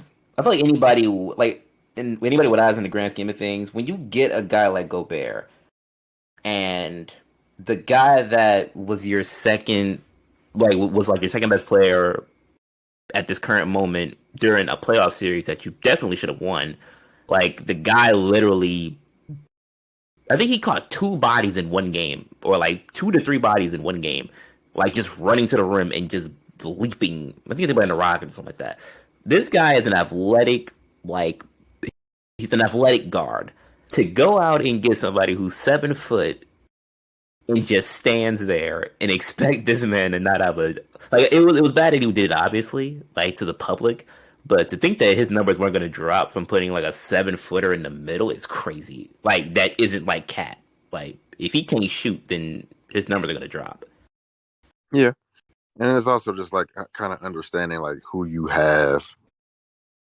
like, anybody with eyes in the grand scheme of things, when you get a guy like Gobert, and the guy that was your second, like, was like your second best player at this current moment during a playoff series that you definitely should have won, like, the guy literally, I think he caught 2 bodies in one game, or like 2 to 3 bodies in one game, like just running to the rim and just leaping. I think they were in the Rockets or something like that. This guy is an athletic, like, he's an athletic guard. To go out and get somebody who's 7 foot and just stands there and expect this man to not have a, like, it was bad that he did it, obviously, like, to the public. But to think that his numbers weren't going to drop from putting like a 7-footer in the middle is crazy. Like, that isn't like Cat. Like, if he can't shoot, then his numbers are going to drop. Yeah. And it's also just like kind of understanding like who you have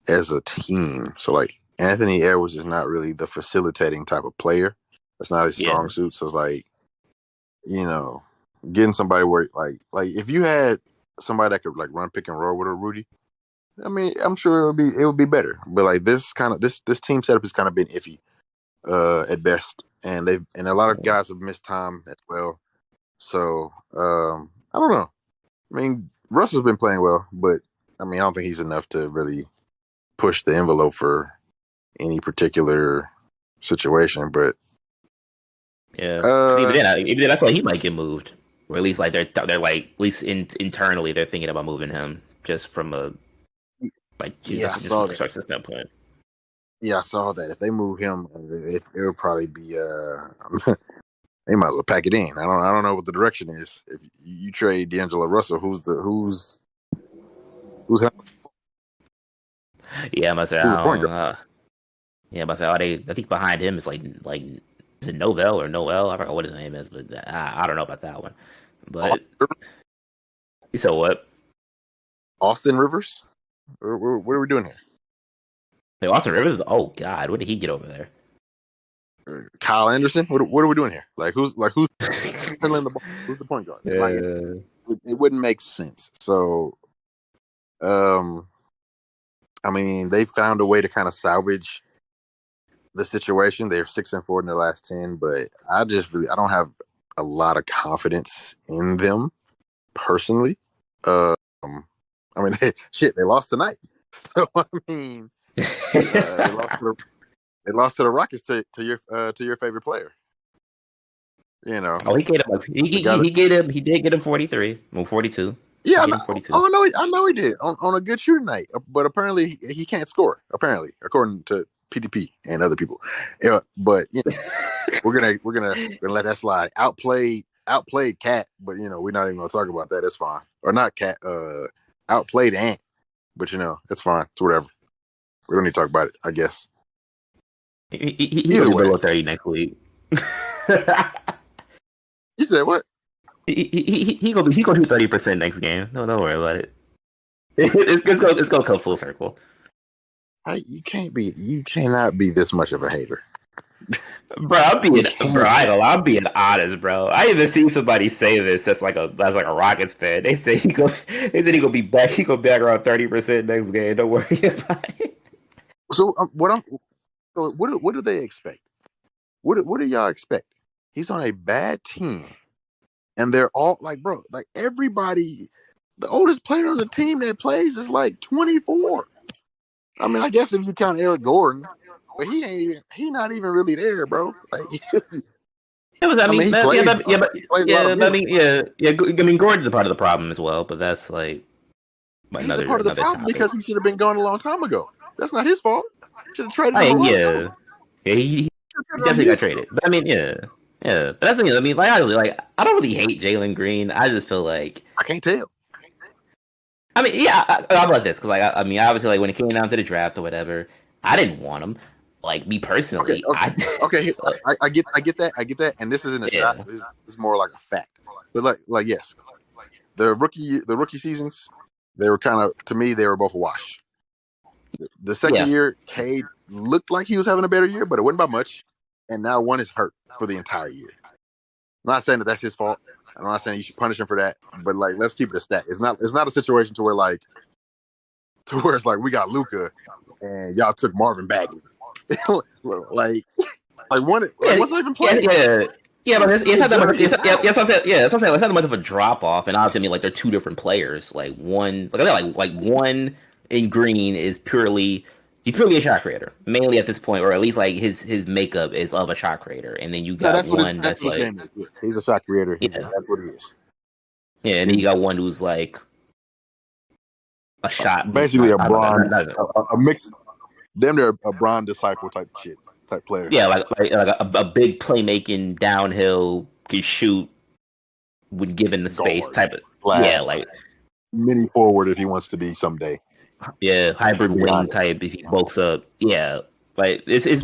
as a team. So like Anthony Edwards is not really the facilitating type of player. That's not his strong suit. So it's like, you know, getting somebody where like if you had somebody that could like run pick and roll with a Rudy, I mean, I'm sure it would be better. But like this team setup has kind of been iffy at best, and a lot of guys have missed time as well. So I don't know. I mean, Russell's been playing well, but I mean, I don't think he's enough to really push the envelope for any particular situation. But even then, I feel like he might get moved, or at least like they're like at least internally they're thinking about moving him just from a just from a construction standpoint. Yeah, I saw that. If they move him, it'll probably be they might as well pack it in. I don't know what the direction is. If you trade D'Angelo Russell, who's yeah, I must say, I must say, I think behind him is like is it Novell or Noel? I forgot what his name is, but I don't know about that one. But you said what? Austin Rivers? What are we doing here? Hey, Austin Rivers? Oh God, what did he get over there? Kyle Anderson? What are we doing here? Like who's handling the ball? Who's the point guard? Yeah. Like, it wouldn't make sense. So, I mean, they found a way to kind of salvage the situation. They're 6-4 in their last 10, but I don't have a lot of confidence in them personally. I mean, they lost tonight. So I mean, they lost to the Rockets to your favorite player. You know. Oh, he did get him 43, well, 42. Yeah, I know he did on a good shooting night, but apparently he can't score. Apparently, according to PTP and other people. Yeah, but you know, we're gonna let that slide. Outplayed Cat, but you know we're not even gonna talk about that. It's fine. Or not Cat. Outplayed Ant, but you know it's fine. It's whatever. We don't need to talk about it. I guess. He's gonna be below 30 next week. You said what? He gonna do 30% next game. No, don't worry about it. It's gonna come full circle. You cannot be this much of a hater. Bro, I'm being honest, bro. I even seen somebody say this. That's like a Rockets fan. They said he gonna be back. He gonna be back around 30% next game. Don't worry about it. So what do they expect? What do y'all expect? He's on a bad team, and they're all like, bro, like everybody. The oldest player on the team that plays is like 24. I mean, I guess if you count Eric Gordon, but he not even really there, bro. Like, It was. I mean, he but, plays. he plays a lot of minutes. I mean, Gordon's a part of the problem as well, but that's like he's a part of the problem because he should have been gone a long time ago. That's not his fault. Should have traded him. Yeah, he definitely got traded. But I mean, yeah. But that's the thing. I mean, I don't really hate Jalen Green. I just feel like I can't tell. I mean, yeah, I'm like this because, I mean, obviously, like when it came down to the draft or whatever, I didn't want him. Like me personally, I get that, and this isn't a shot. This is more like a fact. But like yes, the rookie seasons, they were kind of, to me, they were both a wash. The second year, Cade looked like he was having a better year, but it wasn't by much. And now one is hurt for the entire year. I'm not saying that that's his fault. I'm not saying you should punish him for that, but like, let's keep it a stat. It's not a situation to where it's like we got Luka and y'all took Marvin Bagley. like what's not even playing? Yeah, but it's not that much. That's what I'm saying. Yeah, that's what I'm saying. It's not much of a drop off, and obviously, I mean, like they're two different players. Like one, like one in Green is purely a shot creator, mainly at this point, or at least like his makeup is of a shot creator, and then you got one that's like he's a shot creator. That's what he is. Yeah, and then you got one who's like a shot, basically a mix. Damn, they're a Bron disciple type player. Yeah, like a big playmaking downhill, can shoot when given the space type of like mini forward if he wants to be someday. Yeah, hybrid wing type if he bulks up. Yeah, like it's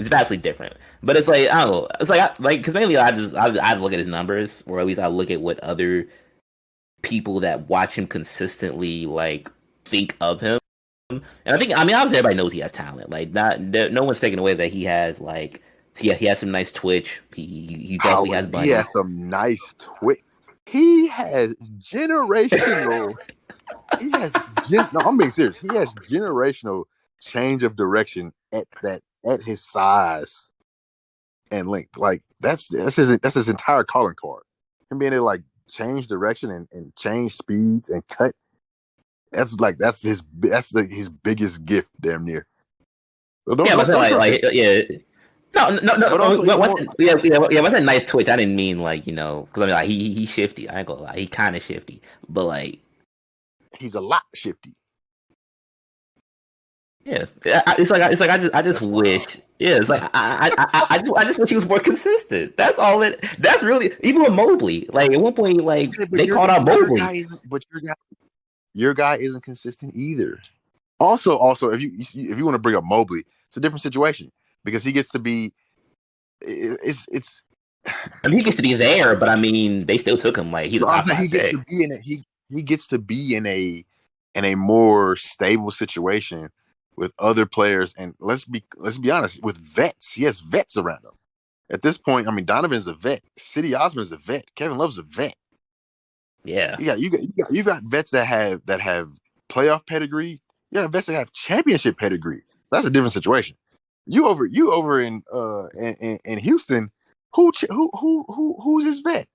vastly different. But it's like I don't know. It's like because mainly I just look at his numbers, or at least I look at what other people that watch him consistently like think of him. And I mean obviously everybody knows he has talent. Like no one's taking away that he has like he has some nice twitch. He definitely has buddies. He has some nice twitch. He has generational. No, I'm being serious. He has generational change of direction at his size and length. Like that's his entire calling card. Him being able to like change direction and change speed and cut. That's his biggest gift, damn near. So No. What's that nice twitch? I didn't mean like because I mean like he's shifty. I ain't gonna lie, he kind of shifty, but like he's a lot shifty. Yeah, it's like I just wish. Yeah, it's like I just wish he was more consistent. That's all it. That's really even with Mobley. Like at one point, like they called out Mobley, but your guy isn't consistent either. Also, if you want to bring up Mobley, it's a different situation because he gets to be. It's. I mean, he gets to be there, but I mean, they still took him. Like he's he gets to be in it. He gets to be in a more stable situation with other players, and let's be honest, with vets. He has vets around him. At this point, I mean, Donovan's a vet. City Osman's a vet. Kevin Love's a vet. Yeah, you got vets that have playoff pedigree. You got vets that have championship pedigree. That's a different situation. You over in Houston, who's his vet?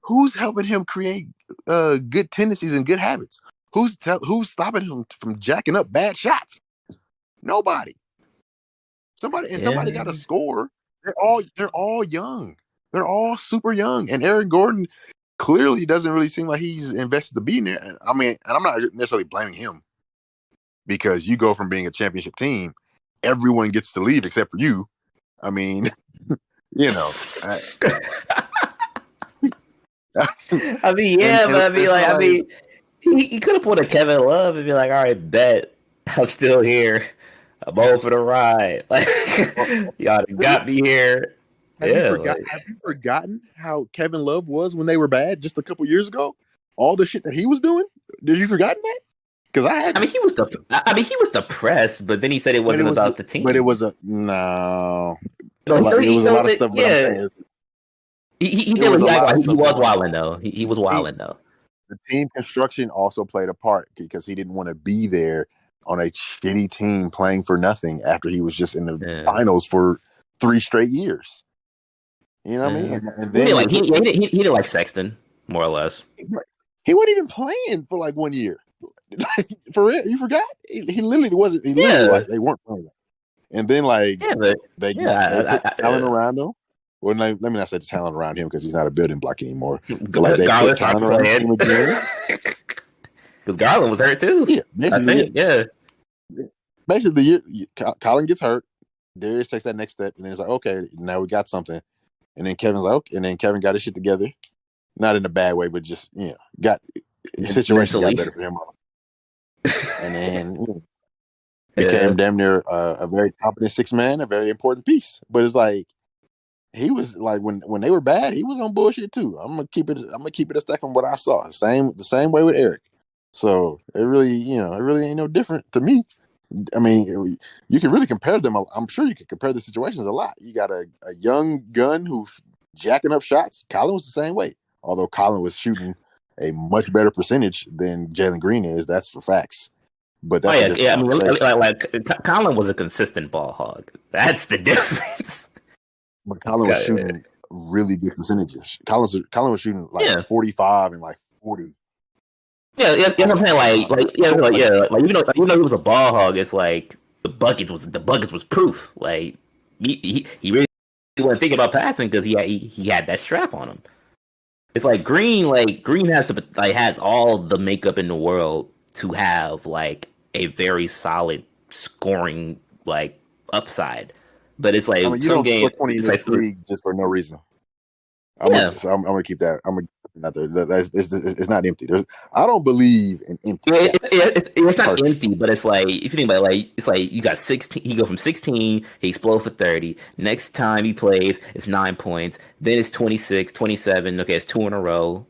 Who's helping him create good tendencies and good habits? Who's stopping him from jacking up bad shots? Nobody. Somebody got to score. They're all young. They're all super young. And Aaron Gordon clearly doesn't really seem like he's invested to be in there. I mean, and I'm not necessarily blaming him because you go from being a championship team, everyone gets to leave except for you. I mean, I mean, he could have pulled a Kevin Love and be like, all right, bet I'm still here. I'm over for the ride. Like, y'all got me here. Have you forgotten how Kevin Love was when they were bad just a couple years ago? All the shit that he was doing? Did you forgotten that? Because I mean, he was depressed, but then he said it wasn't about the team. But it was a no. It was a lot of stuff. Yeah. He was wilding though. He was wilding though. The team construction also played a part because he didn't want to be there on a shitty team playing for nothing after he was just in the finals for 3 straight years. You know what I mean? And then he did like Sexton, more or less. He wasn't even playing for like 1 year. For real, you forgot? He literally wasn't. He literally like, they weren't playing. And then like they put talent around him. Well, let me not say the talent around him because he's not a building block anymore. But like they put talent around him again. Because Garland was hurt too. Yeah, basically, Colin gets hurt. Darius takes that next step, and then it's like, okay, now we got something. And then Kevin's like, okay, and then Kevin got his shit together, not in a bad way, but just got the situation got better for him. And then became damn near a very competent 6 man, a very important piece. But it's like he was like when they were bad, he was on bullshit too. I'm gonna keep it a step from what I saw. The same way with Eric. So it really ain't no different to me. I mean, you can really compare them. I'm sure you can compare the situations a lot. You got a young gun who's jacking up shots. Colin was the same way, although Colin was shooting a much better percentage than Jalen Green is. That's for facts. But that's I mean, like Colin was a consistent ball hog. That's the difference. But Colin was shooting really good percentages. Colin was shooting like 45 and like 40. Yeah, that's what I'm saying. Like even though he was a ball hog, it's like the buckets was proof. Like he really wasn't thinking about passing because he had that strap on him. It's like Green has all the makeup in the world to have like a very solid scoring like upside, but it's like you don't score 20 in this league just for no reason. I'm gonna keep that. I'm gonna not there. It's not empty. I don't believe in empty. It's not empty, but it's like if you think about it, like it's like you got 16. He go from 16, he explodes for 30. Next time he plays, it's 9 points. Then it's 26, 27. Okay, it's 2 in a row.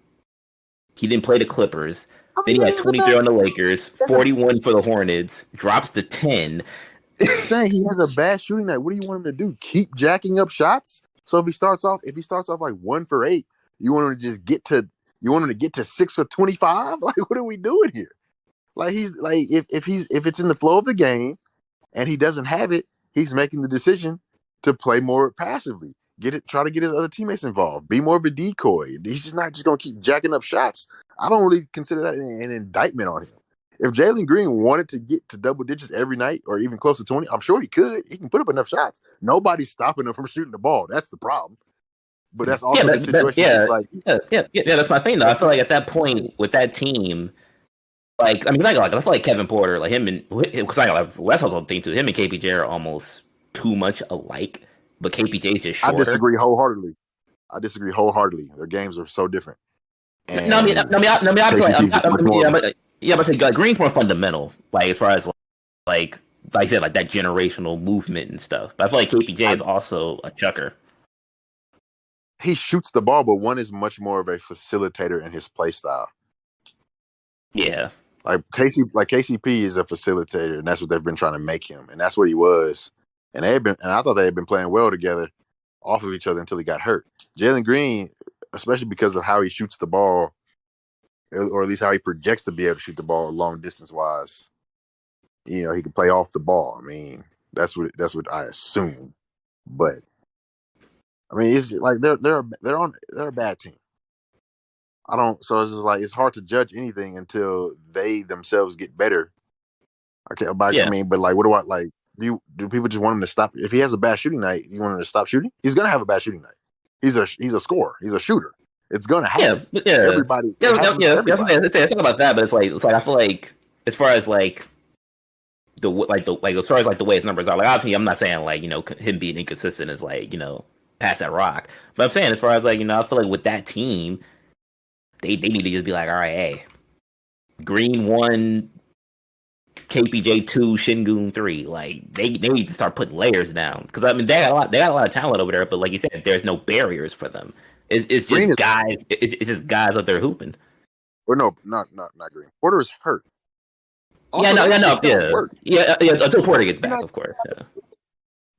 He didn't play the Clippers. Then he had 23 on the Lakers, 41 for the Hornets. Drops to 10. Saying he has a bad shooting night. What do you want him to do? Keep jacking up shots? So if he starts off like 1 for 8. You want him to just get to 6 for 25? Like, what are we doing here? Like, he's like, if it's in the flow of the game and he doesn't have it, he's making the decision to play more passively. Try to get his other teammates involved. Be more of a decoy. He's just not just gonna keep jacking up shots. I don't really consider that an indictment on him. If Jalen Green wanted to get to double digits every night or even close to 20, I'm sure he could. He can put up enough shots. Nobody's stopping him from shooting the ball. That's the problem. But that's also the situation. That's my thing though. I feel like at that point with that team, like I feel like Kevin Porter, like him and because I got West Coast team too. Him and KPJ are almost too much alike, but KPJ's just shorter. I disagree wholeheartedly. Their games are so different. And but say Green's more fundamental, like as far as like I said, like that generational movement and stuff. But I feel like KPJ is also a chucker. He shoots the ball, but one is much more of a facilitator in his play style. Yeah. Like KCP is a facilitator, and that's what they've been trying to make him. And that's what he was. And I thought they had been playing well together off of each other until he got hurt. Jalen Green, especially because of how he shoots the ball, or at least how he projects to be able to shoot the ball long distance wise, he can play off the ball. I mean, that's what I assume. But I mean, it's like they're a bad team. So it's just like it's hard to judge anything until they themselves get better. Okay, I mean, but like, what do I like? Do people just want him to stop? If he has a bad shooting night, you want him to stop shooting? He's gonna have a bad shooting night. He's a scorer. He's a shooter. It's gonna happen. Everybody. Everybody. It's not about that, but it's like I feel like as far as like the way his numbers are, like obviously I'm not saying like him being inconsistent is like pass that rock, but I'm saying as far as like I feel like with that team, they need to just be like, all right, hey, Green 1, KPJ 2, Şengün 3. Like they need to start putting layers down because I mean they got a lot of talent over there, but like you said, there's no barriers for them. It's just guys. It's just guys out there hooping. Or no, not Green. Porter is hurt. Also, until Porter gets back, of course. Yeah.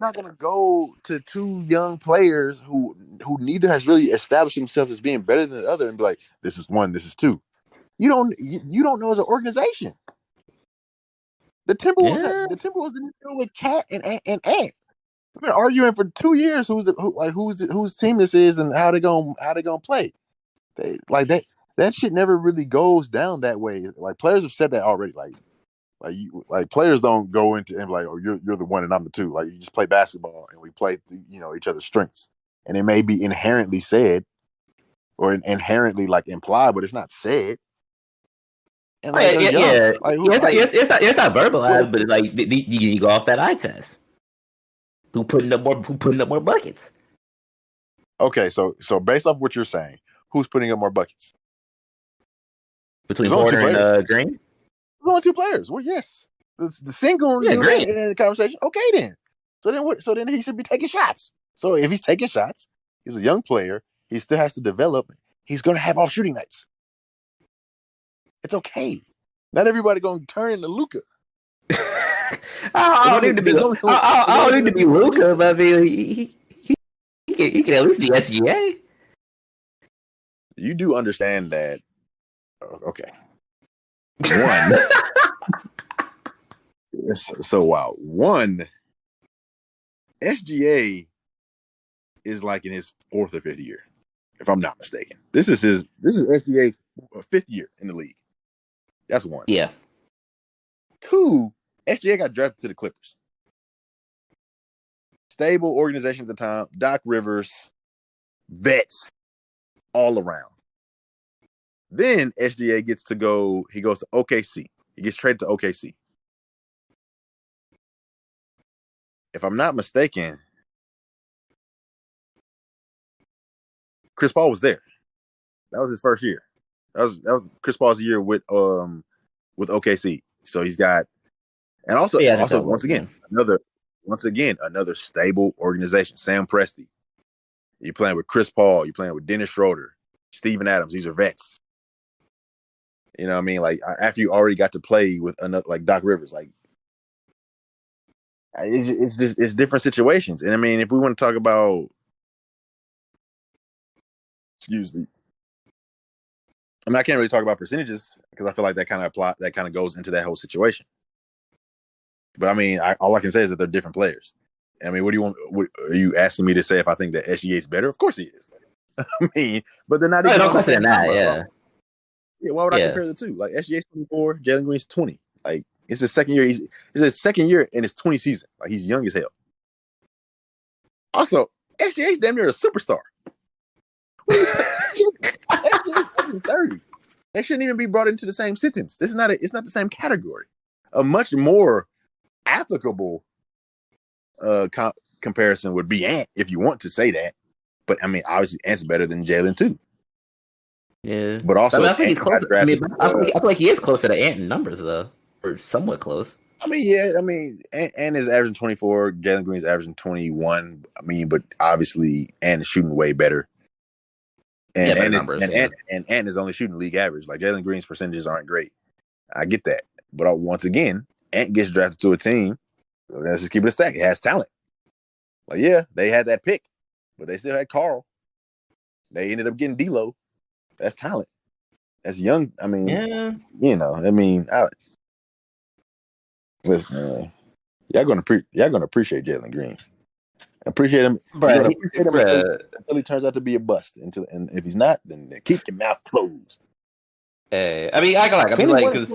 Not gonna go to 2 young players who neither has really established themselves as being better than the other and be like, this is 1, this is 2. You don't know as an organization. The Timberwolves didn't deal with Cat and Ant. We've been arguing for 2 years whose team this is and how they gonna play. That shit never really goes down that way. Like players have said that already. Like players don't go into and like, oh, you're the one and I'm the two. Like you just play basketball and we play each other's strengths. And it may be inherently said or inherently like implied, but it's not said. And like, it's not verbalized, but like you go off that eye test. Who putting up more buckets? Okay, so based off what you're saying, who's putting up more buckets? Between Porter and Green? There's only 2 players. Well, yes. The single in the conversation. Okay, then. So then what? So then he should be taking shots. So if he's taking shots, he's a young player. He still has to develop. He's going to have off shooting nights. It's okay. Not everybody going to turn into Luka. I don't need to be Luka, but I mean, he can at least be SGA. You do understand that. Okay. One. So wow. One, SGA is like in his 4th or 5th year, if I'm not mistaken. This is SGA's 5th year in the league. That's one. Yeah. 2, SGA got drafted to the Clippers. Stable organization at the time. Doc Rivers, vets all around. Then SGA gets to go. He goes to OKC. He gets traded to OKC. If I'm not mistaken, Chris Paul was there. That was his first year. That was Chris Paul's year with OKC. So he's got, and also once again another stable organization. Sam Presti. You're playing with Chris Paul. You're playing with Dennis Schroeder, Steven Adams. These are vets. You know what I mean? Like after you already got to play with another, like Doc Rivers, like it's different situations. And I mean, if we want to talk about, excuse me, I mean, I can't really talk about percentages because I feel like that kind of goes into that whole situation. But I mean, all I can say is that they're different players. I mean, what do you want? Are you asking me to say if I think that SGA is better? Of course he is. I mean, but they're not even. No question in that. Yeah. Yeah. Why would I compare the two? Like SGA's 24, Jalen Green's 20. Like it's his second year. It's his second year in his 20 season. Like he's young as hell. Also, SGA's damn near a superstar. SGA's 30. They shouldn't even be brought into the same sentence. It's not the same category. A much more applicable comparison would be Ant, if you want to say that. But I mean, obviously, Ant's better than Jalen too. Yeah, but also, I think he's close. I feel like he is closer to Ant in numbers, though, or somewhat close. I mean, yeah. I mean, Ant is averaging 24. Jalen Green's averaging 21. I mean, but obviously, Ant is shooting way better. And Ant is only shooting league average. Like Jalen Green's percentages aren't great. I get that, but once again, Ant gets drafted to a team. Let's just keep it a stack. It has talent. Like, yeah, they had that pick, but they still had Carl. They ended up getting D'Lo. That's talent. That's young. I mean, listen, man, y'all gonna appreciate Jalen Green. Appreciate him, until he turns out to be a bust. And if he's not, then keep your mouth closed. Hey, I mean, because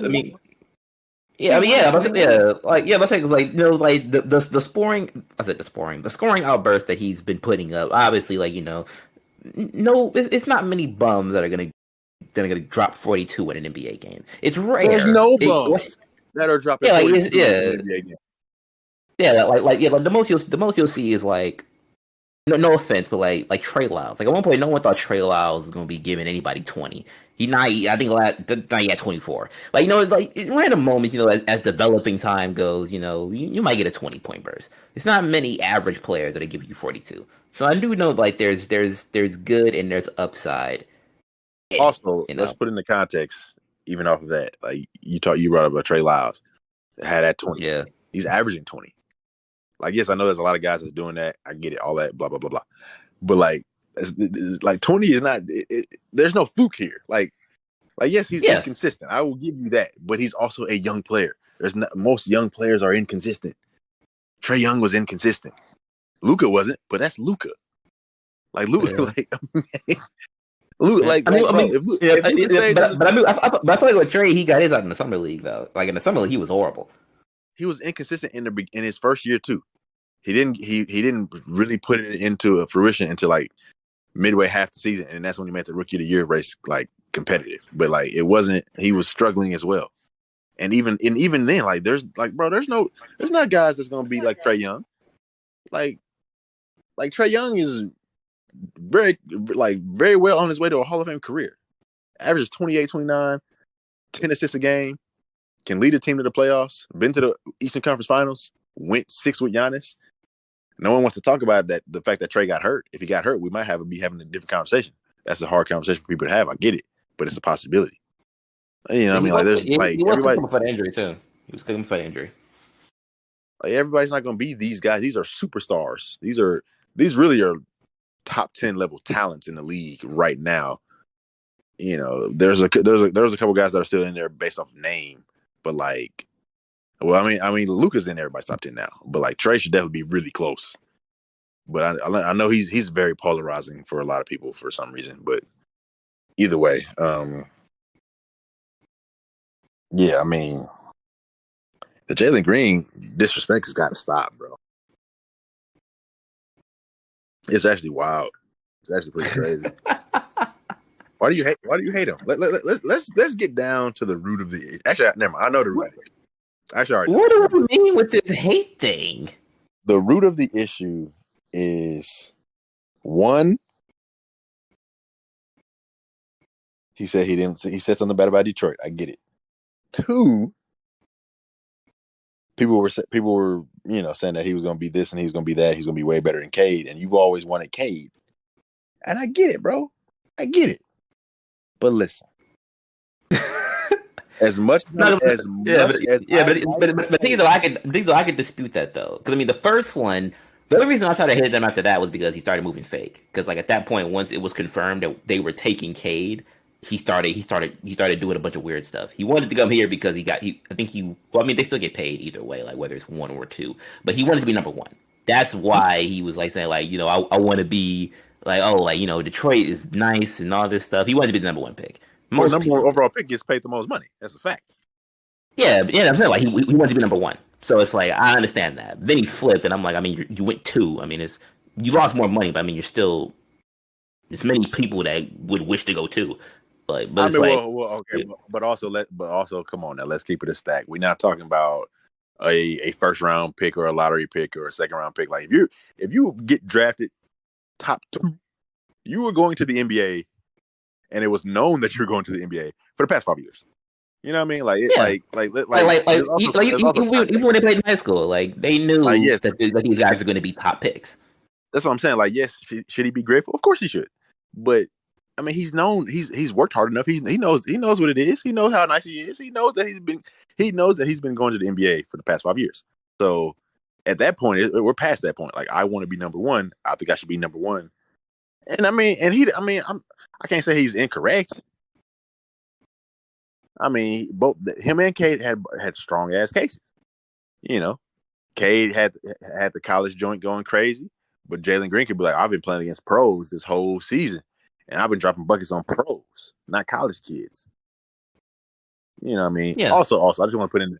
the scoring. I said the scoring outburst that he's been putting up. Obviously, it's not many bums that are gonna drop 42 in an NBA game. It's rare. There's no bums that are dropping 42 in an NBA game. Yeah, the most you'll see is like, no offense, but like Trey Lyles. Like at one point, no one thought Trey Lyles was going to be giving anybody 20. I think he had 24. Like random moments, as developing time goes, you might get a 20-point burst. It's not many average players that are giving you 42. So I do know like there's good and there's upside. Also, let's put into context, even off of that, like you brought up about Trey Lyles, had that 20. Yeah, he's averaging 20. Like, yes, I know there's a lot of guys that's doing that. I get it, all that, blah, blah, blah, blah. But, like 20 is not there's no fluke here. Like yes, he's inconsistent. I will give you that. But he's also a young player. most young players are inconsistent. Trae Young was inconsistent. Luka wasn't, but that's Luka. Like Luka, I feel like with Trey, he got his out in the summer league though. Like in the summer league, he was horrible. He was inconsistent in his first year too. He didn't really put it into fruition until like midway half the season, and that's when he made the rookie of the year race like competitive. But like it wasn't. He was struggling as well. And even then, like there's not guys that's gonna be like Trae Young. Like Trae Young is very well on his way to a Hall of Fame career. Averages 28, 29, 10 assists a game, can lead a team to the playoffs, been to the Eastern Conference Finals, went 6 with Giannis. No one wants to talk about that. The fact that Trae got hurt. If he got hurt, we might be having a different conversation. That's a hard conversation for people to have. I get it, but it's a possibility. You know what I mean? Like there's like everybody for the injury too. He was cooking for the injury. Like everybody's not going to be these guys. These are superstars. These really are top 10 level talents in the league right now. You know, there's a couple guys that are still in there based off name, but like, well, I mean, Luka's in everybody's top 10 now, but like Trae should definitely be really close. But I know he's very polarizing for a lot of people for some reason. But either way, yeah, I mean, the Jalen Green disrespect has got to stop, bro. It's actually wild. It's actually pretty crazy. Why do you hate him? Let's get down to the root of the. Actually, never mind. I know the root. Actually, what do you mean with this hate thing? The root of the issue is one. He said he said something bad about Detroit. I get it. 2, people were saying that he was going to be this and he was going to be that. He's going to be way better than Cade, and you've always wanted Cade, and I get it, bro. I get it. But listen, but things though, I could dispute that though, because I mean the first one, the only reason I started hating them after that was because he started moving fake. Because like at that point, once it was confirmed that they were taking Cade, he started doing a bunch of weird stuff. He wanted to come here because they still get paid either way, like whether it's 1 or 2, but he wanted to be number 1. That's why he was like saying like, you know, I want to be like, oh, like, you know, Detroit is nice and all this stuff. He wanted to be the number 1 pick. Most number 1 overall pick gets paid the most money. That's a fact. Yeah, I'm saying like he wanted to be number 1. So it's like I understand that. Then he flipped, and I'm like, I mean, you went 2. I mean, you lost more money, but I mean, you're still. There's many people that would wish to go 2. But I mean, okay, but also, come on now, let's keep it a stack. We're not talking about a first round pick or a lottery pick or a second round pick. Like if you get drafted top 2, you were going to the NBA, and it was known that you were going to the NBA for the past 5 years. You know what I mean? Like, even when they played in high school, like they knew that these guys are going to be top picks. That's what I'm saying. Like, yes, should he be grateful? Of course he should. But I mean, he's known. He's worked hard enough. He knows what it is. He knows how nice he is. He knows that he's been going to the NBA for the past 5 years. So at that point, we're past that point. Like, I want to be number 1. I think I should be number 1. And I can't say he's incorrect. I mean, both him and Cade had strong ass cases. You know, Cade had the college joint going crazy, but Jalen Green could be like, I've been playing against pros this whole season, and I've been dropping buckets on pros, not college kids. You know what I mean? Yeah. Also, I just want to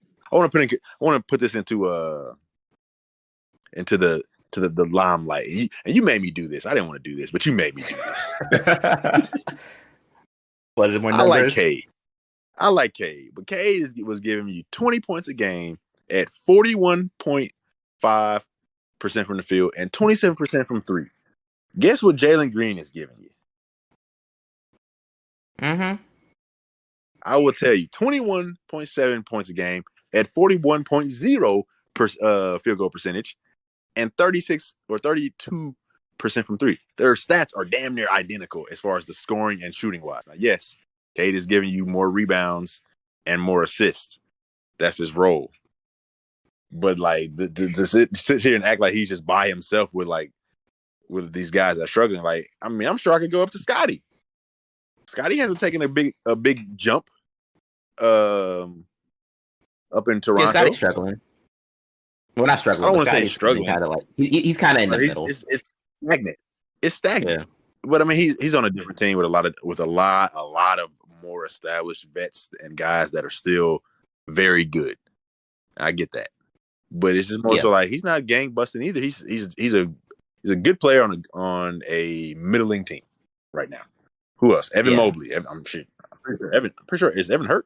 put this into the limelight. And you made me do this. I didn't want to do this, but you made me do this. Was it more numbers? I like Cade, but Cade was giving you 20 points a game at 41.5% from the field and 27% from 3. Guess what Jalen Green is giving you? Mm-hmm. I will tell you, 21.7 points a game at 41.0 field goal percentage and 36 or 32% from 3. Their stats are damn near identical as far as the scoring and shooting wise. Now, yes, Cade is giving you more rebounds and more assists. That's his role. But like to sit here and act like he's just by himself with these guys that are struggling. Like, I mean, I'm sure I could go up to Scotty. Scotty hasn't taken a big jump up in Yeah, Toronto. Scotty's struggling. Well, not I struggling. don't But want to say Scotty's struggling. kind of like he's kind of in the middle. It's stagnant. It's stagnant. Yeah. But I mean, he's on a different team with a lot of more established vets and guys that are still very good. I get that, but it's just more so like he's not gang busting either. He's a good player on a middling team right now. Who else? Evan Mobley. I'm pretty sure is Evan hurt?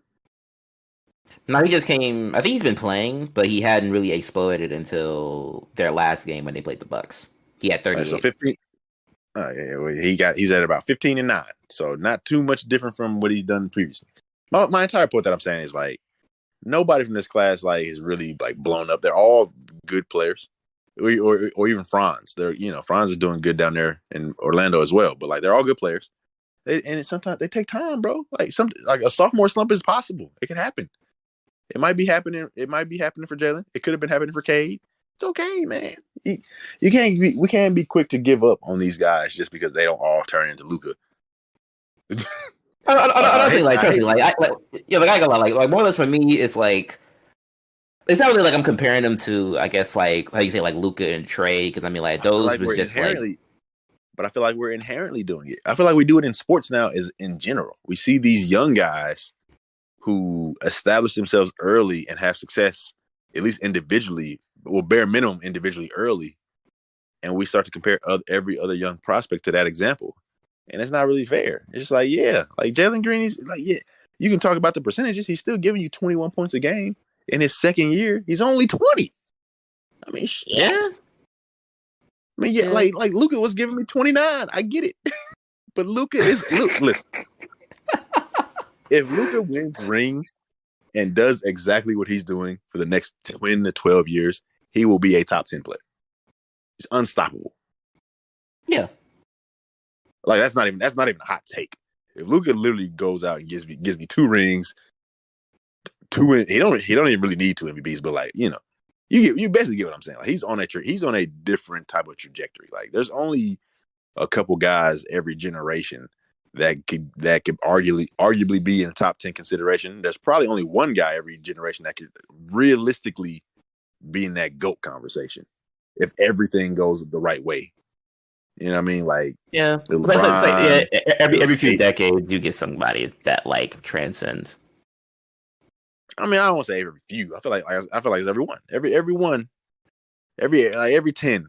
No, he just came. I think he's been playing, but he hadn't really exploded until their last game when they played the Bucks. He had 38. So 15. He's at about 15 and 9. So not too much different from what he's done previously. My entire point that I'm saying is like nobody from this class like is really like blown up. They're all good players, or even Franz. Franz is doing good down there in Orlando as well. But like they're all good players, sometimes they take time, bro. Like a sophomore slump is possible. It can happen. It might be happening. It might be happening for Jalen. It could have been happening for Cade. It's okay, man. We can't be quick to give up on these guys just because they don't all turn into Luka. I don't think like I ain't gonna lie, like more or less for me, it's like it's not really like I'm comparing them to, I guess, like how you say like Luka and Trey, because I mean like those like was just like. But I feel like we're inherently doing it. I feel like we do it in sports now, is in general. We see these young guys who establish themselves early and have success, at least individually, well, bare minimum individually early, and we start to compare every other young prospect to that example. And it's not really fair. It's just like, like Jalen Green is like, you can talk about the percentages. He's still giving you 21 points a game in his second year. He's only 20. I mean, shit. Yeah. I mean, like Luka was giving me 29. I get it. But listen. If Luka wins rings and does exactly what he's doing for the next 10 to 12 years, he will be a top 10 player. He's unstoppable. Yeah. Like that's not even a hot take. If Luka literally goes out and gives me 2 rings, he don't even really need 2 MVPs, but like, you basically get what I'm saying. Like he's on a different type of trajectory. Like there's a couple guys every generation that could arguably be in the top 10 consideration. There's probably only one guy every generation that could realistically be in that GOAT conversation if everything goes the right way. You know what I mean? Like, LeBron, every few decades you get somebody that like transcends. I mean, I don't want to say every few. I feel like it's everyone. Every 10,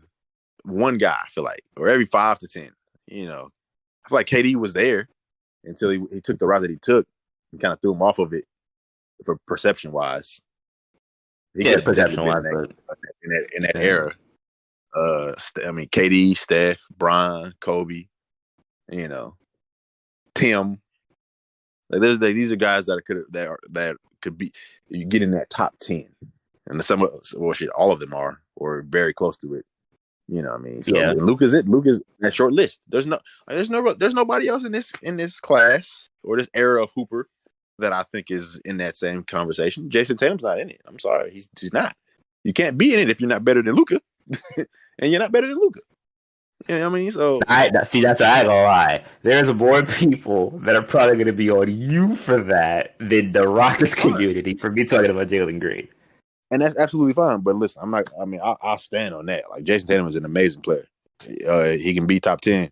one guy. I feel like, or every 5 to 10. I feel like KD was there until he took the route that he took and kind of threw him off of it for perception wise. Perception wise, in that era. I mean, KD, Steph, Bron, Kobe, Tim. Like these are guys that could be you get in that top 10, and all of them are or very close to it. You know what I mean? So and Luka's that short list. There's nobody else in this class or this era of Hooper that I think is in that same conversation. Jason Tatum's not in it. I'm sorry, he's not. You can't be in it if you're not better than Luka, and you're not better than Luka. You know what I mean? So that's I ain't gonna lie. There's more people that are probably gonna be on you for that than the Rockets community for me talking about Jalen Green. And that's absolutely fine. But listen, I'll stand on that. Like Jason Tatum is an amazing player. He can be top 10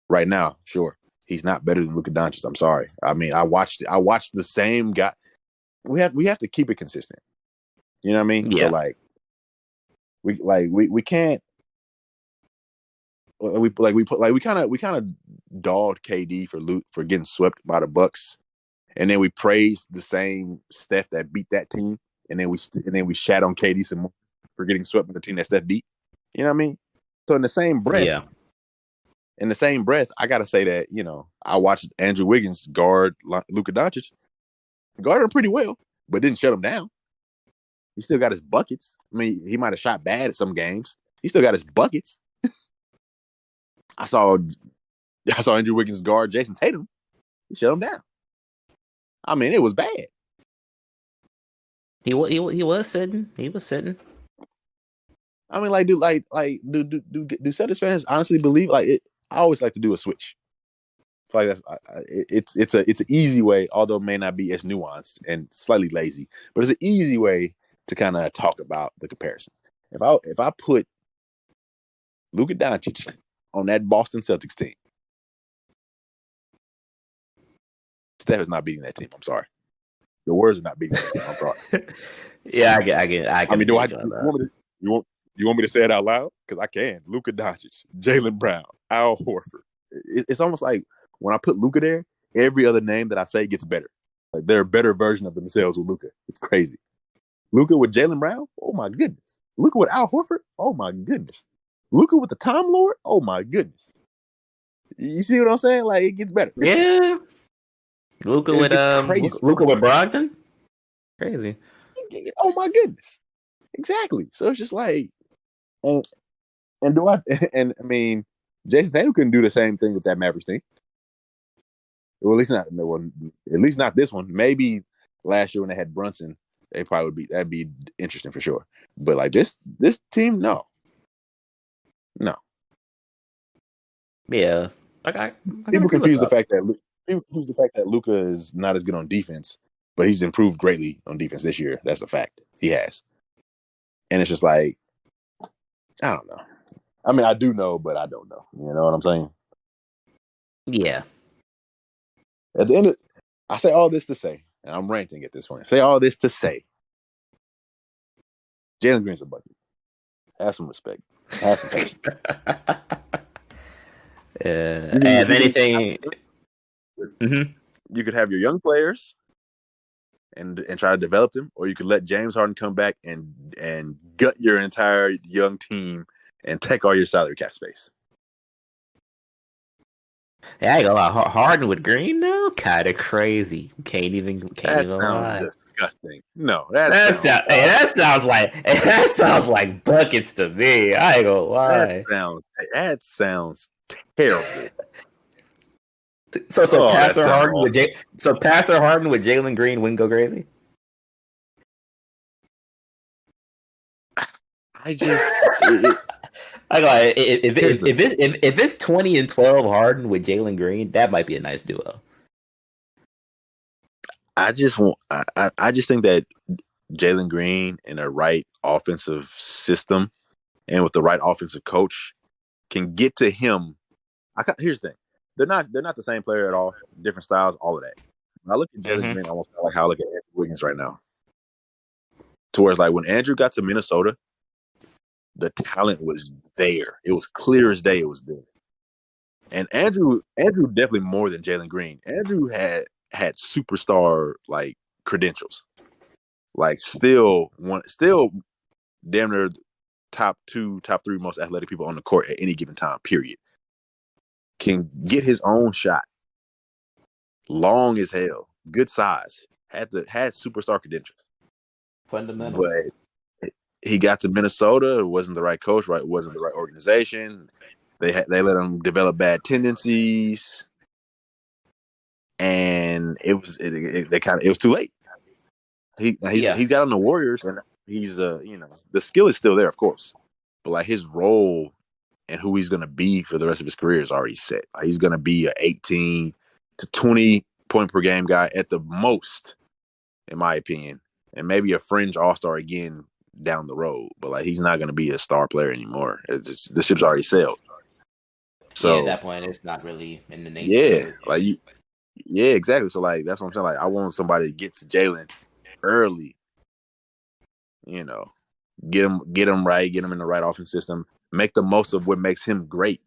right now. Sure. He's not better than Luka Doncic. I'm sorry. I mean, I watched the same guy. We have to keep it consistent. You know what I mean? Yeah. So we can't we kind of dogged KD for getting swept by the Bucks, and then we praised the same Steph that beat that team. And then we shat on KD some more for getting swept by the team that Steph beat. You know what I mean? So in the same breath, I gotta say that I watched Andrew Wiggins guard Luka Doncic, guarded him pretty well, but didn't shut him down. He still got his buckets. I mean, he might have shot bad at some games. He still got his buckets. I saw Andrew Wiggins guard Jason Tatum. He shut him down. I mean, it was bad. He was sitting. He was sitting. I mean, do Celtics fans honestly believe like it? I always like to do a switch like that's it's an easy way, although it may not be as nuanced and slightly lazy, but it's an easy way to kind of talk about the comparison. If I put Luka Doncic on that Boston Celtics team, Steph is not beating that team. I'm sorry. The Warriors are not beating that team. I'm sorry. Yeah, I get. I mean, you want me to say it out loud? Because I can. Luka Doncic, Jaylen Brown, Al Horford. It's almost like when I put Luka there, every other name that I say gets better. Like they're a better version of themselves with Luka. It's crazy. Luka with Jaylen Brown, oh my goodness. Luka with Al Horford, oh my goodness. Luka with the Time Lord, oh my goodness. You see what I'm saying? Like it gets better. Yeah. Luka with Brogdon? Crazy. Oh my goodness. Exactly. So it's just like and I mean Jason Tatum couldn't do the same thing with that Mavericks team. Well, at least not this one. Maybe last year when they had Brunson, they probably that'd be interesting for sure. But like this team, no. Yeah. People confuse the fact that Luka is not as good on defense, but he's improved greatly on defense this year. That's a fact. He has. And it's just like, I don't know. I mean, I do know, but I don't know. You know what I'm saying? Yeah. At the end I say all this to say, and I'm ranting at this point. I say all this to say, Jalen Green's a bucket. Have some respect. Have some patience. If anything, you could have your young players and try to develop them, or you could let James Harden come back and gut your entire young team and take all your salary cap space. Yeah, I ain't gonna lie. Harden with Green now, kind of crazy. Can't even lie. Disgusting. No, that sounds like buckets to me. I ain't gonna lie. That sounds terrible. So Passer Harden with Jalen Green wouldn't go crazy. If it's 20 and 12 Harden with Jalen Green, that might be a nice duo. I just think that Jalen Green in a right offensive system and with the right offensive coach can get to him. Here's the thing: they're not the same player at all. Different styles, all of that. When I look at Jalen Green, almost like how I look at Andrew Wiggins right now. To where it's like when Andrew got to Minnesota, the talent was there. It was clear as day. It was there. And Andrew definitely more than Jalen Green. Andrew had superstar like credentials. Like still damn near top 2, top 3 most athletic people on the court at any given time, period. Can get his own shot. Long as hell. Good size. Had superstar credentials. Fundamentals. But he got to Minnesota. It wasn't the right coach, right? It wasn't the right organization. They let him develop bad tendencies. And it was too late. He's got on the Warriors, and he's the skill is still there, of course, but like his role and who he's gonna be for the rest of his career is already set. Like, he's gonna be a 18 to 20 point per game guy at the most, in my opinion, and maybe a fringe all-star again down the road. But like he's not gonna be a star player anymore. The ship's already sailed. So at that point, it's not really in the nature. Yeah, exactly. So like that's what I'm saying. Like I want somebody to get to Jalen early. Get him right, get him in the right offense system, make the most of what makes him great.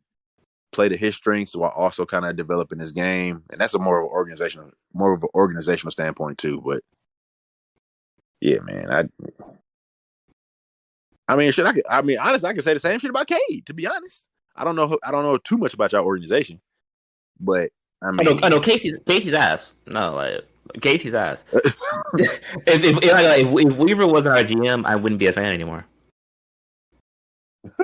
Play to his strengths while also kind of developing his game, and that's more of an organizational standpoint too. But yeah, man, honestly, I can say the same shit about Cade. To be honest, I don't know too much about y'all organization, but I know Casey's ass. No, like Casey's ass. if Weaver wasn't our GM, I wouldn't be a fan anymore.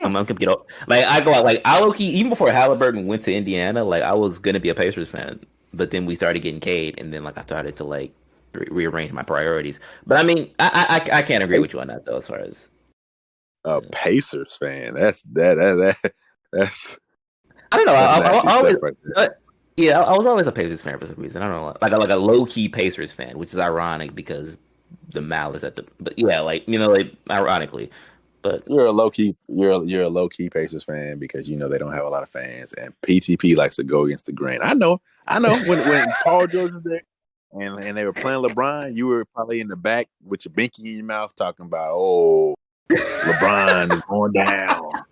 I'm gonna get up. Like I go out, like I low-key, even before Halliburton went to Indiana, like I was gonna be a Pacers fan, but then we started getting Cade, and then like I started to like rearrange my priorities. But I mean, I can't agree with you on that though, as far as a Pacers fan. That's I don't know. Yeah, I was always a Pacers fan for some reason. I don't know, like a low key Pacers fan, which is ironic because the malice at the. But yeah, like like ironically, but You're a low key Pacers fan because they don't have a lot of fans, and PTP likes to go against the grain. I know. When Paul George was there, and they were playing LeBron, you were probably in the back with your binky in your mouth talking about, oh, LeBron is going down.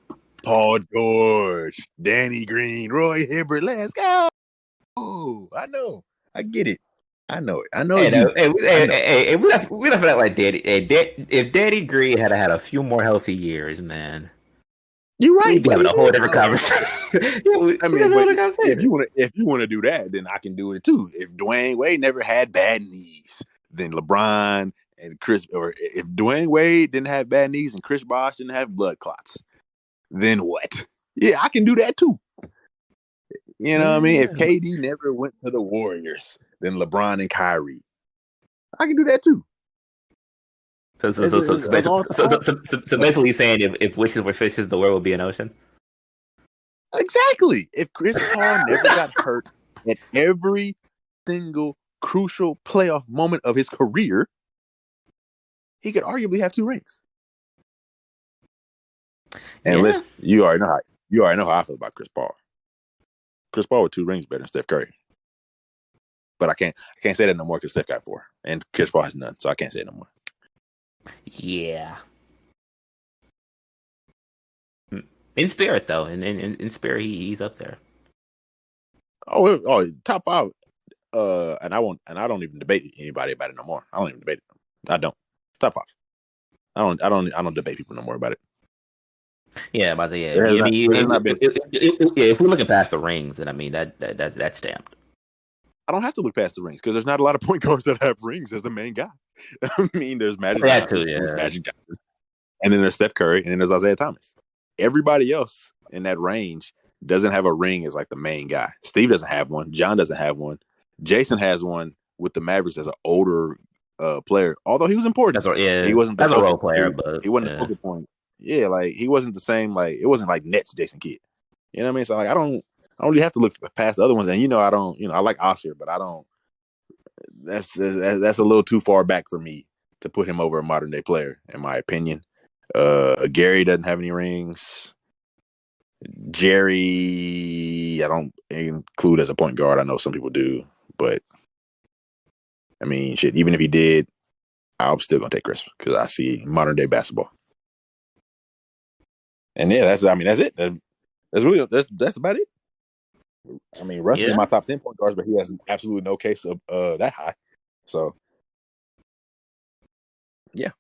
Paul George, Danny Green, Roy Hibbert, let's go. Oh, I know. I get it. I know it. I know hey, you. we don't feel like Daddy. If Daddy Green had had a few more healthy years, man, you're right. we'd be having a whole different conversation. I mean, but if you want to do that, then I can do it too. If Dwayne Wade never had bad knees, then LeBron and Chris, or if Dwayne Wade didn't have bad knees and Chris Bosh didn't have blood clots, then what? Yeah, I can do that too. You know what I mean? If KD never went to the Warriors, then LeBron and Kyrie, I can do that too. So basically saying if wishes were fishes, the world would be an ocean. Exactly. If Chris Paul never got hurt at every single crucial playoff moment of his career, he could arguably have 2 rings. And listen, you already know how I feel about Chris Paul. Chris Paul with 2 rings better than Steph Curry. But I can't say that no more because Steph got 4 and Chris Paul has none, so I can't say it no more. Yeah. In spirit, though, in spirit, he's up there. Oh, top 5. And I don't even debate anybody about it no more. I don't even debate it. I don't. Top 5. I don't debate people no more about it. Yeah, but if we're looking past the rings, then I mean that's stamped. I don't have to look past the rings because there's not a lot of point guards that have rings as the main guy. I mean, there's Magic Johnson, Magic Johnson, and then there's Steph Curry, and then there's Isaiah Thomas. Everybody else in that range doesn't have a ring as like the main guy. Steve doesn't have one. John doesn't have one. Jason has one with the Mavericks as an older player, although he was important. He wasn't a role player, but he wasn't the focal point. Yeah, like he wasn't the same. Like it wasn't like Nets Jason Kidd. You know what I mean? So like I don't really have to look past the other ones. And I don't. I like Oscar, but I don't. That's a little too far back for me to put him over a modern day player, in my opinion. Gary doesn't have any rings. Jerry, I don't include as a point guard. I know some people do, but I mean, shit. Even if he did, I'm still gonna take Chris because I see modern day basketball. And yeah, that's it. That's about it. I mean, Russ is in my top 10 point guards, but he has absolutely no case of that high. So, yeah.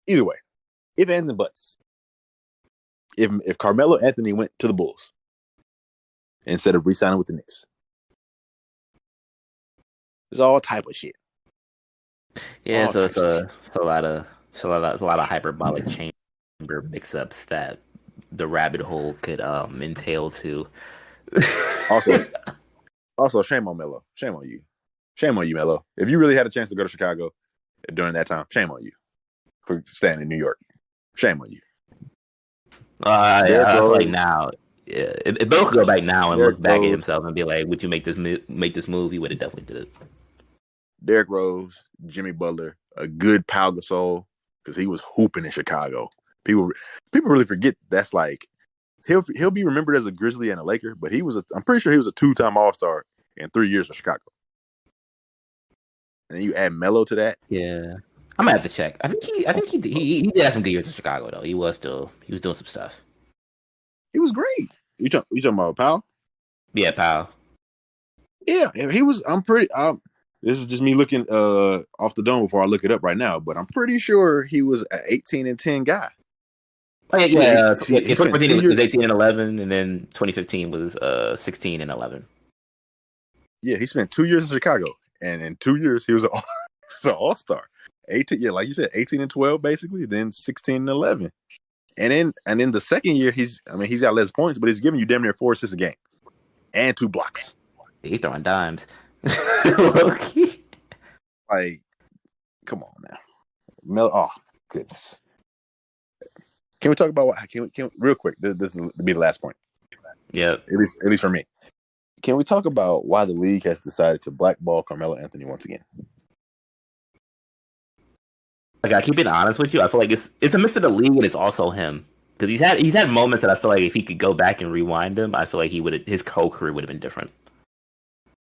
Either way, if and buts. If Carmelo Anthony went to the Bulls instead of re-signing with the Knicks, it's all type of shit. Yeah, all so it's a lot of hyperbolic chamber mix-ups that the rabbit hole could entail to. Also, shame on Melo. Shame on you. Shame on you, Melo. If you really had a chance to go to Chicago during that time, shame on you for staying in New York. Shame on you. I feel like now, if Melo could go back now and look back at himself and be like, "Would you make this move?" He would have definitely did it. Derrick Rose, Jimmy Butler, a good Pau Gasol because he was hooping in Chicago. People really forget that's like he'll be remembered as a Grizzly and a Laker, but I'm pretty sure he was a 2-time All-Star in 3 years for Chicago. And then you add Melo to that. Yeah, I'm gonna have to check. I think he did have some good years in Chicago though. He was doing some stuff. He was great. You talking about Powell? Yeah, Powell. Yeah, he was. I'm pretty. This is just me looking off the dome before I look it up right now, but I'm pretty sure he was an 18-10 guy. Oh yeah. 2014 was 18-11, and then 2015 was 16-11. Yeah, he spent 2 years in Chicago, and in 2 years he was an all-star. 18, yeah, like you said, 18-12 basically, then 16-11, and then the second year he's got less points, but he's giving you damn near 4 assists a game and 2 blocks. He's throwing dimes. Like, come on now, oh goodness. Can we talk about what? Can we real quick? This will be the last point. Yeah, at least for me. Can we talk about why the league has decided to blackball Carmelo Anthony once again? Like, I keep being honest with you. I feel like it's a mix of the league and it's also him because he's had moments that I feel like if he could go back and rewind them, I feel like his whole career would have been different.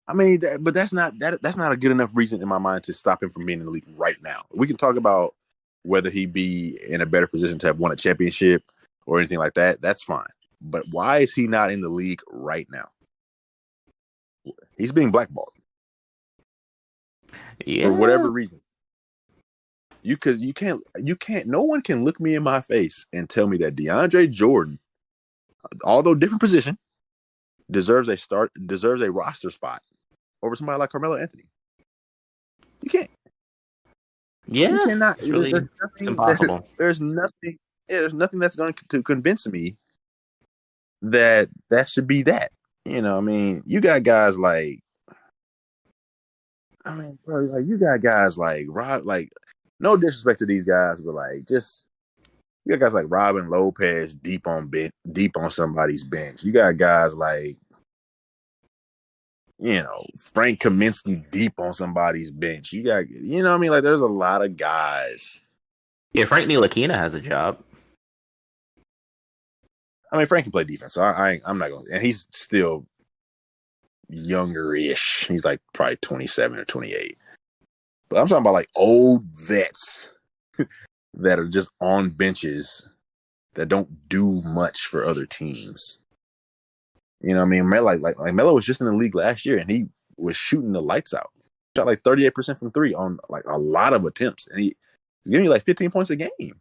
I mean, but that's not a good enough reason in my mind to stop him from being in the league right now. We can talk about whether he be in a better position to have won a championship or anything like that. That's fine. But why is he not in the league right now? He's being blackballed. Yeah. For whatever reason. You can't no one can look me in my face and tell me that DeAndre Jordan, although different position, deserves a roster spot over somebody like Carmelo Anthony. You can't. Yeah. You cannot. It's impossible. There's nothing that's going to convince me that should be that. You know, I mean, you got guys like, bro, like you got guys like Rob, like, no disrespect to these guys, but like, just you got guys like Robin Lopez deep on somebody's bench. You got guys like, Frank Kaminsky deep on somebody's bench. You got, what I mean? Like, there's a lot of guys. Yeah, Frank Ntilikina has a job. I mean, Frank can play defense, so I'm not going to. And he's still younger-ish. He's like probably 27 or 28. But I'm talking about like old vets that are just on benches that don't do much for other teams. You know what I mean? Melo was just in the league last year, and he was shooting the lights out. Shot like 38% from three on like a lot of attempts, and he's giving you like 15 points a game.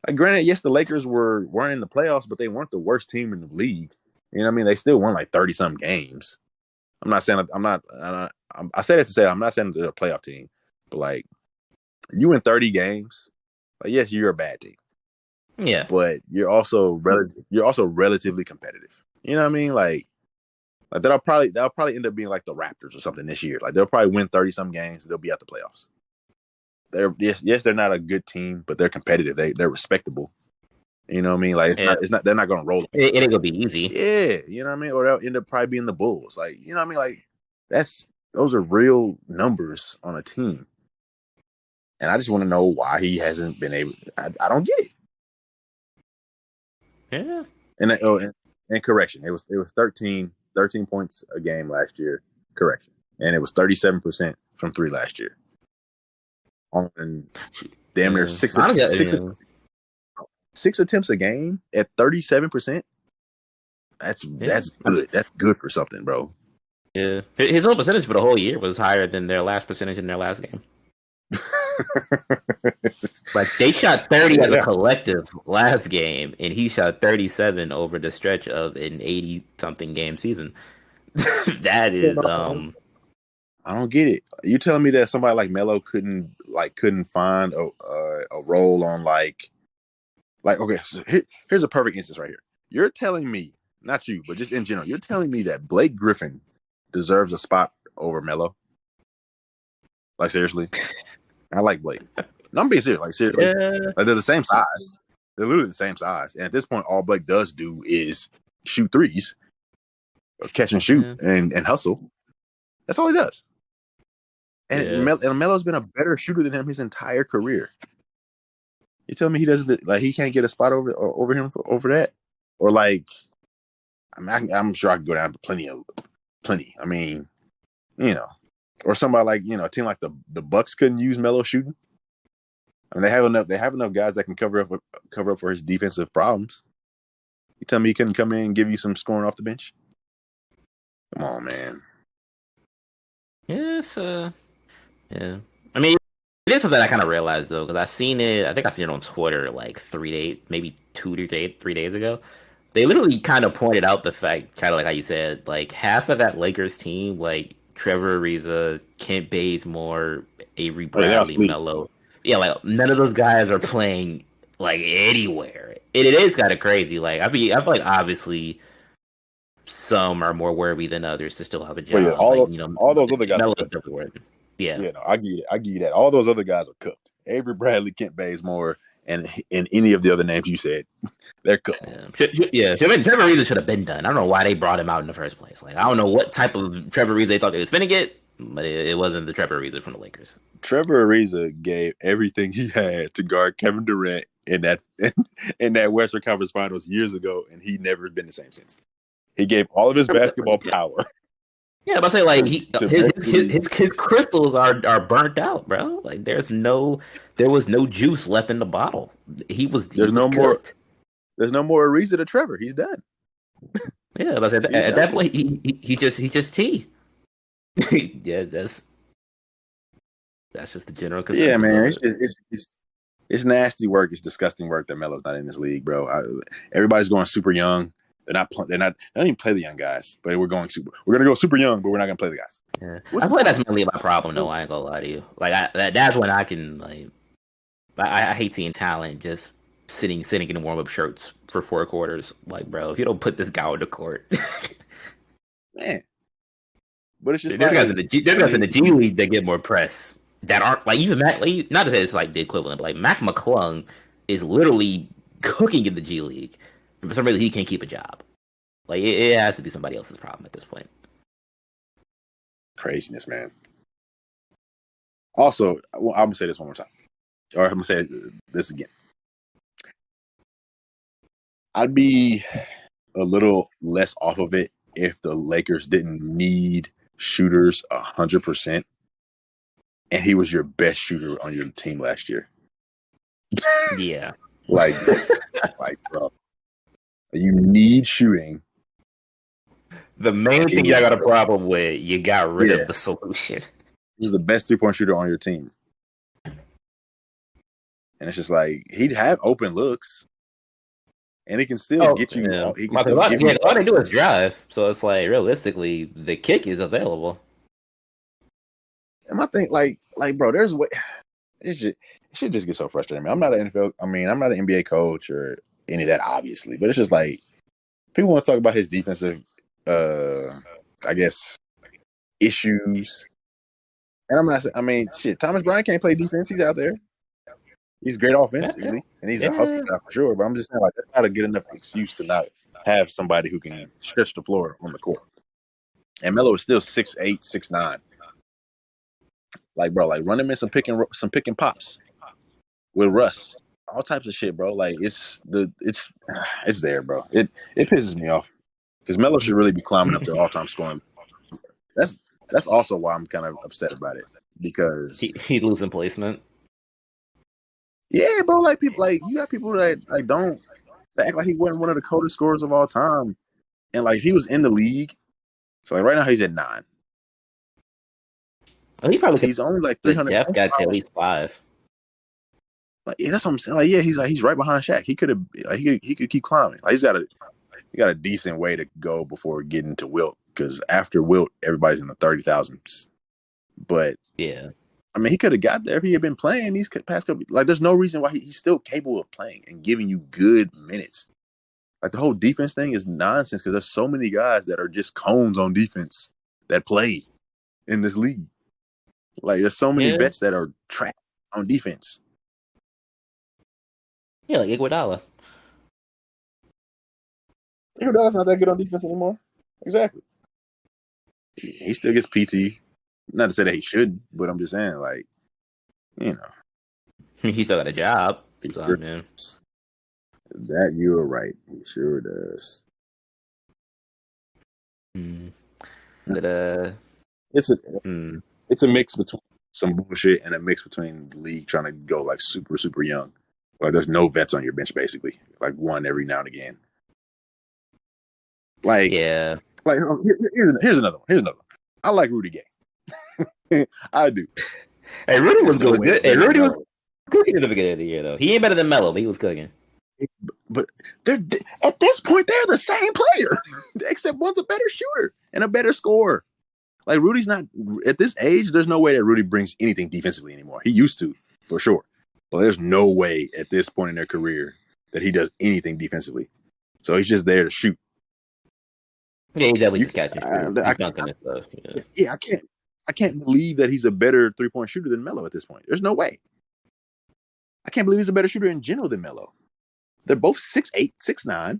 Like, granted, yes, the Lakers weren't in the playoffs, but they weren't the worst team in the league. You know what I mean? They still won like 30-some games. I'm not saying I say that to say I'm not saying they're a playoff team, but like, you win 30 games, like, yes, you're a bad team. Yeah, but you're also relatively competitive. You know what I mean? Like that'll probably end up being like the Raptors or something this year. Like, they'll probably win 30-some games and they'll be at the playoffs. They're not a good team, but they're competitive. They're respectable. You know what I mean? Like, they're not going to roll. It ain't gonna be easy. Yeah, you know what I mean? Or they'll end up probably being the Bulls. Like, you know what I mean? Like, those are real numbers on a team. And I just want to know why he hasn't been able. I don't get it. Yeah. And correction, it was 13 points a game last year. Correction, and it was 37% from three last year. On damn near six attempts a game at 37%. That's good. That's good for something, bro. Yeah, his whole percentage for the whole year was higher than their last percentage in their last game. Like, they shot 30 as a collective last game, and he shot 37 over the stretch of an 80-something game season. That is, I don't get it. You telling me that somebody like Melo couldn't find a role on like okay? So here's a perfect instance right here. You're telling me, not you, but just in general, you're telling me that Blake Griffin deserves a spot over Melo? Like, seriously? I like Blake. No, I'm being serious. Like, seriously. Yeah. Like, they're the same size. They're literally the same size. And at this point, all Blake does do is shoot threes, or catch and shoot, and hustle. That's all he does. And Melo's been a better shooter than him his entire career. You tell me he doesn't, like, he can't get a spot over him over that? Or like, I'm sure I could go down to plenty. I mean, or somebody like, a team like the Bucks couldn't use Melo shooting. I mean, they have enough guys that can cover up for his defensive problems. You tell me he couldn't come in and give you some scoring off the bench? Come on, man. Yes, yeah. I mean, it is something I kind of realized though, because I think I seen it on Twitter like 3 days ago. They literally kind of pointed out the fact, kind of like how you said, like half of that Lakers team, like Trevor Ariza, Kent Bazemore, Avery Bradley, Melo. Yeah, like none of those guys are playing like anywhere. It is kind of crazy. Like, I feel like obviously some are more worthy than others to still have a job. Well, yeah, all those other guys. Yeah, no, I give you that. All those other guys are cooked. Avery Bradley, Kent Bazemore, and any of the other names you said, they're cooked. Trevor Ariza should have been done. I don't know why they brought him out in the first place. Like, I don't know what type of Trevor Ariza they thought they was finna get, but it wasn't the Trevor Ariza from the Lakers. Trevor Ariza gave everything he had to guard Kevin Durant in that Western Conference Finals years ago, and he never been the same since. He gave all of his basketball power. Yeah, but I say like his crystals are burnt out, bro. Like there was no juice left in the bottle. There's no more Ariza to Trevor. He's done. Yeah, but at that point he just tea. Yeah, that's just the general consensus. Yeah, man, it's nasty work. It's disgusting work that Melo's not in this league, bro. Everybody's going super young. They don't even play the young guys, but we're gonna go super young, but we're not gonna play the guys. Yeah. I feel like that's mainly my problem, though. I ain't gonna lie to you. Like that's when I can like. I hate seeing talent just sitting in warm up shirts for 4 quarters. Like, bro, if you don't put this guy on the court, man. But it's just there's guys in the G League that get more press that aren't like even Mac. Like, not to say it's like the equivalent, but like Mac McClung is literally cooking in the G League. For some reason, he can't keep a job. Like it has to be somebody else's problem at this point. Craziness, man. Also, I'm gonna say this one more time, or I'm gonna say this again. I'd be a little less off of it if the Lakers didn't need shooters 100%, and he was your best shooter on your team last year. Yeah, like, bro. You need shooting. The main thing y'all got a problem with, you got rid of the solution. He's the best 3-point shooter on your team. And it's just like, he'd have open looks. And he can still get you. Yeah. All they do is drive. So it's like, realistically, the kick is available. And my thing, like, bro, there's what it should just get so frustrating. I'm not an NBA coach or any of that, obviously, but it's just like people want to talk about his defensive, I guess, issues. And I'm not saying, Thomas Bryant can't play defense. He's out there. He's great offensively, and he's a hustler for sure. But I'm just saying, like, that's not a good enough excuse to not have somebody who can stretch the floor on the court. And Melo is still 6'8", 6'9". Like, bro, like run him in some pick and pops with Russ. All types of shit, bro. Like it's there, bro. It pisses me off because Melo should really be climbing up to all-time scoring. That's also why I'm kind of upset about it because he's losing placement. Yeah, bro. Like people, like you got people that like don't act like he wasn't one of the coldest scorers of all time, and like he was in the league. So like right now he's at 9. Well, he's only like 300. Jeff got to at least 5. Like that's what I'm saying. Like he's right behind Shaq. He could have he could keep climbing. Like he got a decent way to go before getting to Wilt because after Wilt everybody's in the 30,000s. But yeah, he could have got there if he had been playing these past couple. Like there's no reason why he's still capable of playing and giving you good minutes. Like the whole defense thing is nonsense because there's so many guys that are just cones on defense that play in this league. Like there's so many vets that are trapped on defense. Yeah, like Iguodala. Iguodala's not that good on defense anymore. Exactly. He still gets PT. Not to say that he shouldn't, but I'm just saying, like, he still got a job. That you're right. He sure does. It's a mix between some bullshit and a mix between the league trying to go like super, super young. Like there's no vets on your bench basically. Like one every now and again. Like yeah. Like here's another one. I like Rudy Gay. I do. Hey, Rudy was good. Hey, Rudy was cooking in the beginning of the year though. He ain't better than Melo, but he was cooking. But they're at this point they're the same player, except one's a better shooter and a better scorer. Like Rudy's not at this age. There's no way that Rudy brings anything defensively anymore. He used to, for sure, but there's no way at this point in their career that he does anything defensively. So he's just there to shoot. Yeah, he definitely just catches. Yeah, I can't believe that he's a better 3-point shooter than Melo at this point. There's no way. I can't believe he's a better shooter in general than Melo. They're both 6'8", 6'9",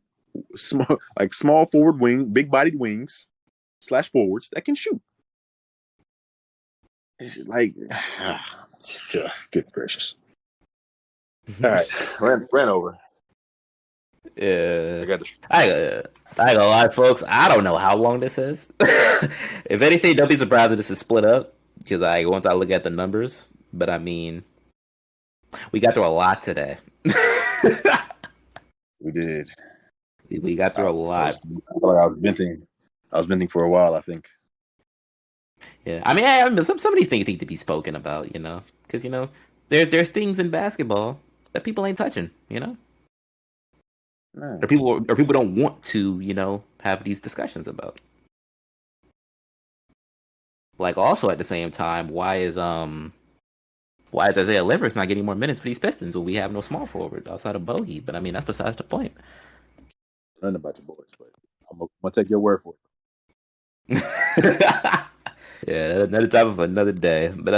small forward wing, big bodied wings / forwards that can shoot. It's like, good gracious. All right, ran over. Yeah, I got to. I ain't gonna lie, folks. I don't know how long this is. If anything, don't be surprised if this is split up because once I look at the numbers. But I mean, we got through a lot today. We did. We got through a lot. I was venting. I was venting for a while, I think. Yeah, I mean, some of these things need to be spoken about, because there's things in basketball that people ain't touching, No. or people don't want to, have these discussions about. Like, also at the same time, why is Isaiah Livers not getting more minutes for these Pistons when we have no small forward outside of Bogey? But I mean, that's besides the point. Nothing about your boys, but I'm gonna take your word for it. Yeah, another time of another day. But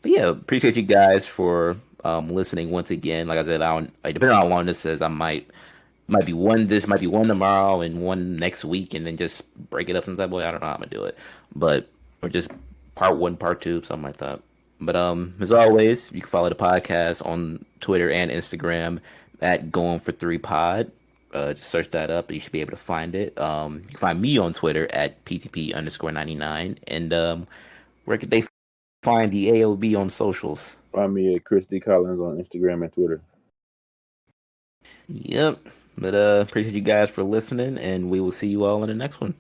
yeah, appreciate you guys for listening once again. Like I said, depending on how long this is, I might be one tomorrow and one next week, and then just break it up in that way. I don't know how I'm gonna do it, or just part 1, part 2, something like that. But as always, you can follow the podcast on Twitter and Instagram at Going for 3 Pod. Just search that up, and you should be able to find it. You can find me on Twitter at PTP_99. And where could they find the AOB on socials? Find me at Chris D. Collins on Instagram and Twitter. Yep. But appreciate you guys for listening, and we will see you all in the next one.